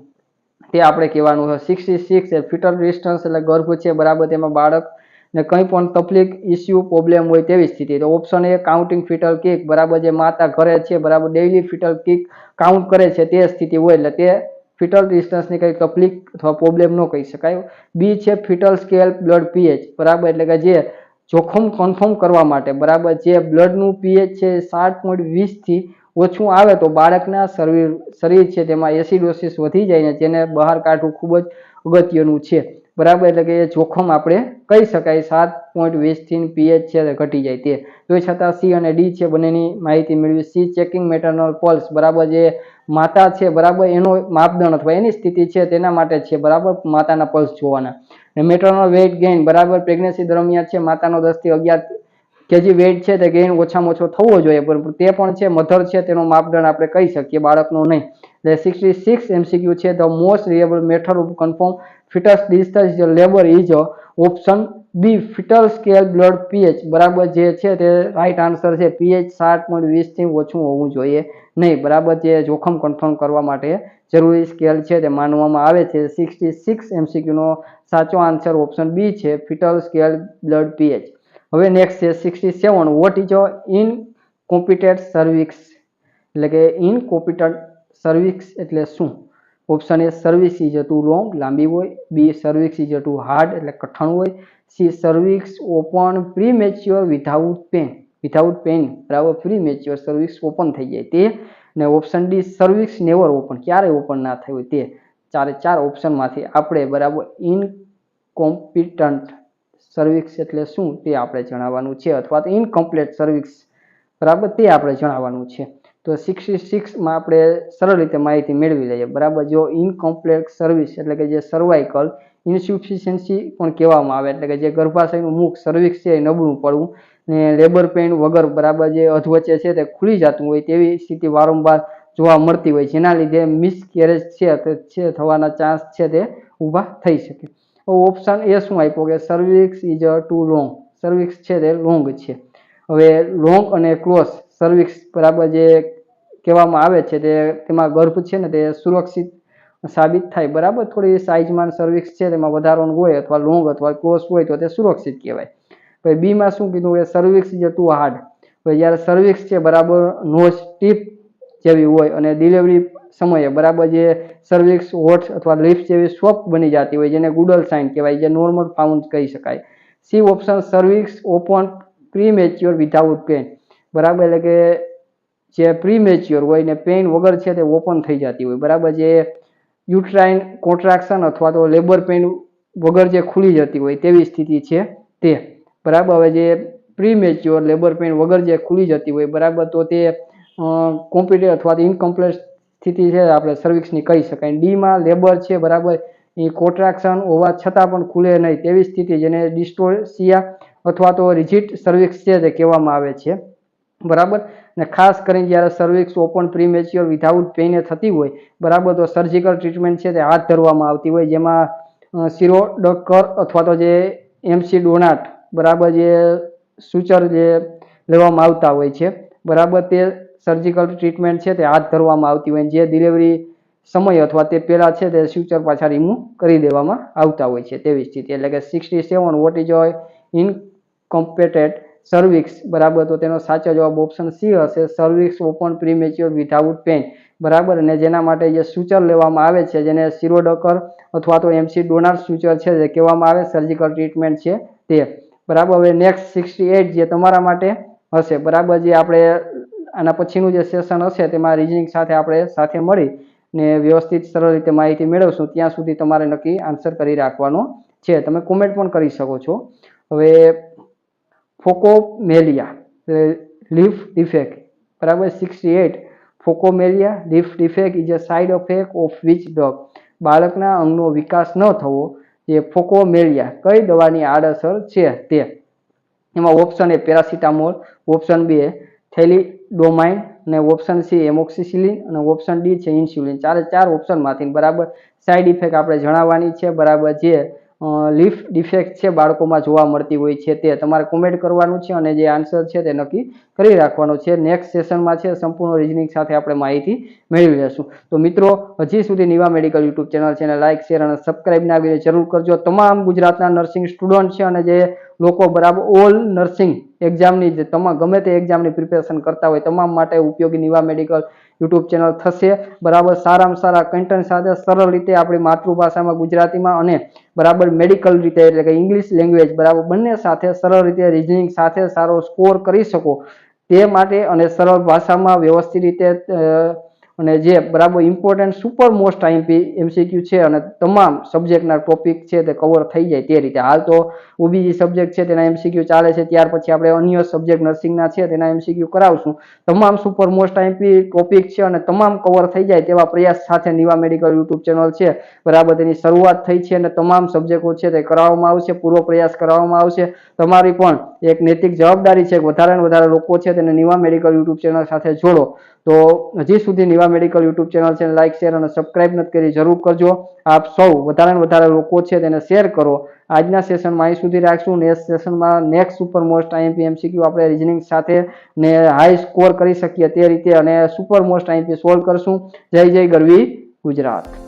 તે આપણે કહેવાનું છે. 66 એ ફીટલ ડિસ્ટન્સ એટલે ગર્ભ છે, બરાબર તેમાં બાળક ને કંઈ પણ તકલીફ ઇસ્યુ પ્રોબ્લેમ હોય તેવી સ્થિતિ, તો option A counting fetal kick, બરાબર જે માતા ઘરે છે, બરાબર ડેઇલી ફીટલ કિક કાઉન્ટ કરે છે તે સ્થિતિ હોય એટલે તે ફીટલ ડિસ્ટન્સની કંઈ તકલીફ અથવા પ્રોબ્લેમ ન કહી શકાય. બી છે ફીટલ સ્કેલ બ્લડ પીએચ, બરાબર એટલે કે જે જોખમ કન્ફર્મ કરવા માટે, બરાબર જે બ્લડનું પીએચ છે 7.20 થી ઓછું આવે તો બાળકના શરીર છે તેમાં એસિડોસિસ વધી જાય ને જેને બહાર કાઢવું ખૂબ જ અગત્યનું છે, બરાબર એટલે કે એ જોખમ આપણે કહી શકાય 7.20 થી પીએચ છે તે ઘટી જાય તે. તો છતાં સી અને ડી છે બંનેની માહિતી મેળવી. સી ચેકિંગ મેટર્નલ પલ્સ, બરાબર જે માતા છે, બરાબર એનો માપદંડ અથવા એની સ્થિતિ છે તેના માટે છે, બરાબર માતાના પલ્સ જોવાના. મેટર્નલ વેઇટ ગેઇન, બરાબર પ્રેગ્નન્સી દરમિયાન છે માતાનો 10 થી 11 કેજી વેઇટ છે તે ગેઇન ઓછામાં ઓછો થવો જોઈએ, પરંતુ તે પણ છે મધર છે તેનો માપદંડ આપણે કહી શકીએ, બાળકનો નહીં. એટલે 66 MCQ છે the most reliable method of confirm fetus distress labour is option B fetal scalp blood pH, બરાબર જે છે તે રાઈટ આન્સર છે. પીએચ 7.20 થી ઓછું હોવું જોઈએ નહીં, બરાબર જે જોખમ કન્ફર્મ કરવા માટે જરૂરી સ્કેલ છે તે માનવામાં આવે છે. 66 MCQ નો સાચો આન્સર ઓપ્શન બી છે ફીટલ સ્કેલ બ્લડ પીએચ. હવે નેક્સ્ટ છે 67 વોટ ઇઝ ઇનકોમ્પિટેન્ટ સર્વિક્સ, એટલે કે ઇનકોમ્પિટન્ટ સર્વિક્સ એટલે શું? Option A cervix is too long લાંબી હોય, B cervix is too hard એટલે કઠણ હોય, C cervix open premature without pain, બરાબર પ્રીમેચ્યોર સર્વિક્સ ઓપન થઈ જાય તે, ને option D cervix never open ક્યારેય ઓપન ના થયું હોય તે. ચારે ચાર ઓપ્શનમાંથી આપણે બરાબર ઇનકોમ્પિટન્ટ સર્વિક્સ એટલે શું તે આપણે જણાવવાનું છે, અથવા તો ઇનકમ્પ્લીટ સર્વિક્સ, બરાબર તે આપણે જણાવવાનું છે. તો 66માં આપણે સરળ રીતે માહિતી મેળવી લઈએ, બરાબર જો ઇનકમ્પ્લીટ સર્વિસ એટલે કે જે સર્વાઇકલ ઇન્સુફિશિયન્સી પણ કહેવામાં આવે, એટલે કે જે ગર્ભાશયનું મુખ સર્વિક્સ છે એ નબળું પડવું ને લેબર પેઇન વગર, બરાબર જે અધવચ્ચે છે તે ખુલી જતું હોય તેવી સ્થિતિ વારંવાર જોવા મળતી હોય, જેના લીધે મિસકેરેજ છે થવાના ચાન્સ છે તે ઊભા થઈ શકે. ઓપ્શન એ શું આપ્યો કે cervix is too long, cervix છે તે લોંગ છે. હવે લોંગ અને ક્લોઝ સર્વિક્સ, બરાબર જે કહેવામાં આવે છે તેમાં ગર્ભ છે ને તે સુરક્ષિત સાબિત થાય, બરાબર થોડી સાઇઝમાં સર્વિક્સ છે તેમાં વધારો હોય અથવા લોંગ અથવા ક્લોઝ હોય તો તે સુરક્ષિત કહેવાય. પછી બીમાં શું કીધું કે સર્વિક્સ ઇઝ ટુ હાર્ડ, જ્યારે સર્વિક્સ છે બરાબર નોઝ ટીપ જેવી હોય અને ડિલિવરી સમયે, બરાબર જે સર્વિક્સ હોટ અથવા લિફ્ટ જેવી સોફ્ટ બની જતી હોય જેને ગુડલ સાઇન કહેવાય, જે નોર્મલ ફાઉન્ડ કહી શકાય. C option cervix open premature without pain, બરાબર એટલે કે જે પ્રીમેચ્યોર હોય ને પેઇન વગર છે તે ઓપન થઈ જતી હોય, બરાબર. જે યુટ્રાઇન કોન્ટ્રાક્શન અથવા તો લેબર પેઇન વગર જે ખુલી જતી હોય તેવી સ્થિતિ છે તે, બરાબર. હવે જે પ્રીમેચ્યોર લેબર પેઇન વગર જે ખુલી જતી હોય, બરાબર, તો તે કોમ્પ્લીટ અથવા તો ઇનકમ્પ્લીટ સ્થિતિ છે આપણે સર્વિક્સની કહી શકાય. ડીમાં લેબર છે, બરાબર, એ કોન્ટ્રાક્શન હોવા છતાં પણ ખુલે નહીં તેવી સ્થિતિ, જેને ડિસ્ટોર્સિયા અથવા તો રિજિડ સર્વિક્સ છે તે કહેવામાં આવે છે, બરાબર. ને ખાસ કરીને જ્યારે સર્વિક્સ ઓપન પ્રીમેચ્યોર વિધાઉટ પેઇને થતી હોય, બરાબર, તો સર્જિકલ ટ્રીટમેન્ટ છે તે હાથ ધરવામાં આવતી હોય, જેમાં સિરોડકર અથવા તો જે એમસી ડોનાટ, બરાબર, જે સૂચર જે લેવામાં આવતા હોય છે, બરાબર, તે સર્જિકલ ટ્રીટમેન્ટ છે તે હાથ ધરવામાં આવતી હોય, જે ડિલિવરી સમય અથવા તે પહેલાં છે તે સૂચર પાછા રિમૂવ કરી દેવામાં આવતા હોય છે તેવી સ્થિતિ. એટલે કે 67 વોટ ઇઝ ઇનકોમ્પેટેડ સર્વિક્સ, બરાબર, તો તેનો સાચો જવાબ ઓપ્શન સી હશે, cervix open premature without pain, બરાબર. અને જેના માટે જે સૂચર લેવામાં આવે છે, જેને સિરોડકર અથવા તો એમસી ડોનાટ સૂચર છે જે કહેવામાં આવે, સર્જિકલ ટ્રીટમેન્ટ છે તે, બરાબર. હવે નેક્સ્ટ 68 જે તમારા માટે હશે, બરાબર, જે આપણે આના પછીનું જે સેશન હશે તેમાં રિઝનિંગ સાથે આપણે સાથે મળી ને વ્યવસ્થિત સરળ રીતે માહિતી મેળવશું. ત્યાં સુધી તમારે નક્કી આન્સર કરી રાખવાનો છે. તમે કોમેન્ટ પણ કરી શકો છો. હવે ફોકોમેલિયા લીફ ડિફેક્ટ, બરાબર, 68 phocomelia limb defect is a side effect of which drug, બાળકના અંગનો વિકાસ ન થવો, જે ફોકોમેલિયા કઈ દવાની આડઅસર છે તે. એમાં option A paracetamol, option B thalidomide, અને ઓપ્શન સી એમોક્સિસિલિન, અને ઓપ્શન ડી છે ઇન્સ્યુલિન. ચાર ઓપ્શનમાંથી, બરાબર, સાઇડ ઇફેક્ટ આપણે જણાવવાની છે, બરાબર. જે લીફ ડિફેક્ટ છે બાળકોમાં જોવા મળતી હોય છે તે તમારે કોમેન્ટ કરવાનું છે અને જે આન્સર છે તે નક્કી કરી રાખવાનો છે. નેક્સ્ટ સેશનમાં છે સંપૂર્ણ રિઝનિંગ સાથે આપણે માહિતી મેળવી લેશું. તો મિત્રો, હજી સુધી નિવા મેડિકલ યુટ્યુબ ચેનલ છે એને લાઇક, શેર અને સબસ્ક્રાઇબ ના કરી જરૂર કરજો. તમામ ગુજરાતના નર્સિંગ સ્ટુડન્ટ છે અને જે લોકો, બરાબર, ઓલ નર્સિંગ એક્ઝામની ગમે તે એક્ઝામની પ્રિપેરેશન કરતા હોય તમામ માટે ઉપયોગી નિવા મેડિકલ યુટ્યુબ ચેનલ થશે, બરાબર. સારામાં સારા કન્ટેન્ટ સાથે સરળ રીતે આપણી માતૃભાષામાં ગુજરાતીમાં અને, બરાબર, મેડિકલ રીતે એટલે કે ઇંગ્લિશ લેંગ્વેજ, બરાબર, બંને સાથે સરળ રીતે રિઝનિંગ સાથે સારો સ્કોર કરી શકો તે માટે અને સરળ ભાષામાં વ્યવસ્થિત રીતે અને જે, બરાબર, important super most IMP MCQ છે અને તમામ સબ્જેક્ટના ટોપિક છે તે કવર થઈ જાય તે રીતે. હાલ તો ઓબીજી સબ્જેક્ટ છે તેના એમસીક્યુ ચાલે છે, ત્યાર પછી આપણે અન્ય સબ્જેક્ટ નર્સિંગના છે તેના એમસીક્યુ કરાવશું. તમામ સુપર મોસ્ટ આઈએમપી ટોપિક છે અને તમામ કવર થઈ જાય તેવા પ્રયાસ સાથે નિવા મેડિકલ યુટ્યુબ ચેનલ છે, બરાબર, તેની શરૂઆત થઈ છે અને તમામ સબ્જેક્ટો છે તે કરાવવામાં આવશે, પૂરો પ્રયાસ કરવામાં આવશે. તમારી પણ એક નૈતિક જવાબદારી છે કે વધારે ને વધારે લોકો છે તેને નિવા મેડિકલ યુટ્યુબ ચેનલ સાથે જોડો. તો હજી સુધી નિવા મેડિકલ યુટ્યુબ ચેનલ છે લાઇક, શેર અને સબસ્ક્રાઇબ નથી કરી જરૂર કરજો. આપ સૌ વધારે ને વધારે લોકો છે તેને શેર કરો. આજના સેશનમાં અહીં સુધી રાખશું. નેક્સ્ટ સેશનમાં next super most IMP MCQ આપણે રિઝનિંગ સાથે ને હાઈ સ્કોર કરી શકીએ તે રીતે અને સુપર મોસ્ટ આઈએમપી સોલ્વ કરશું. જય જય ગરવી ગુજરાત.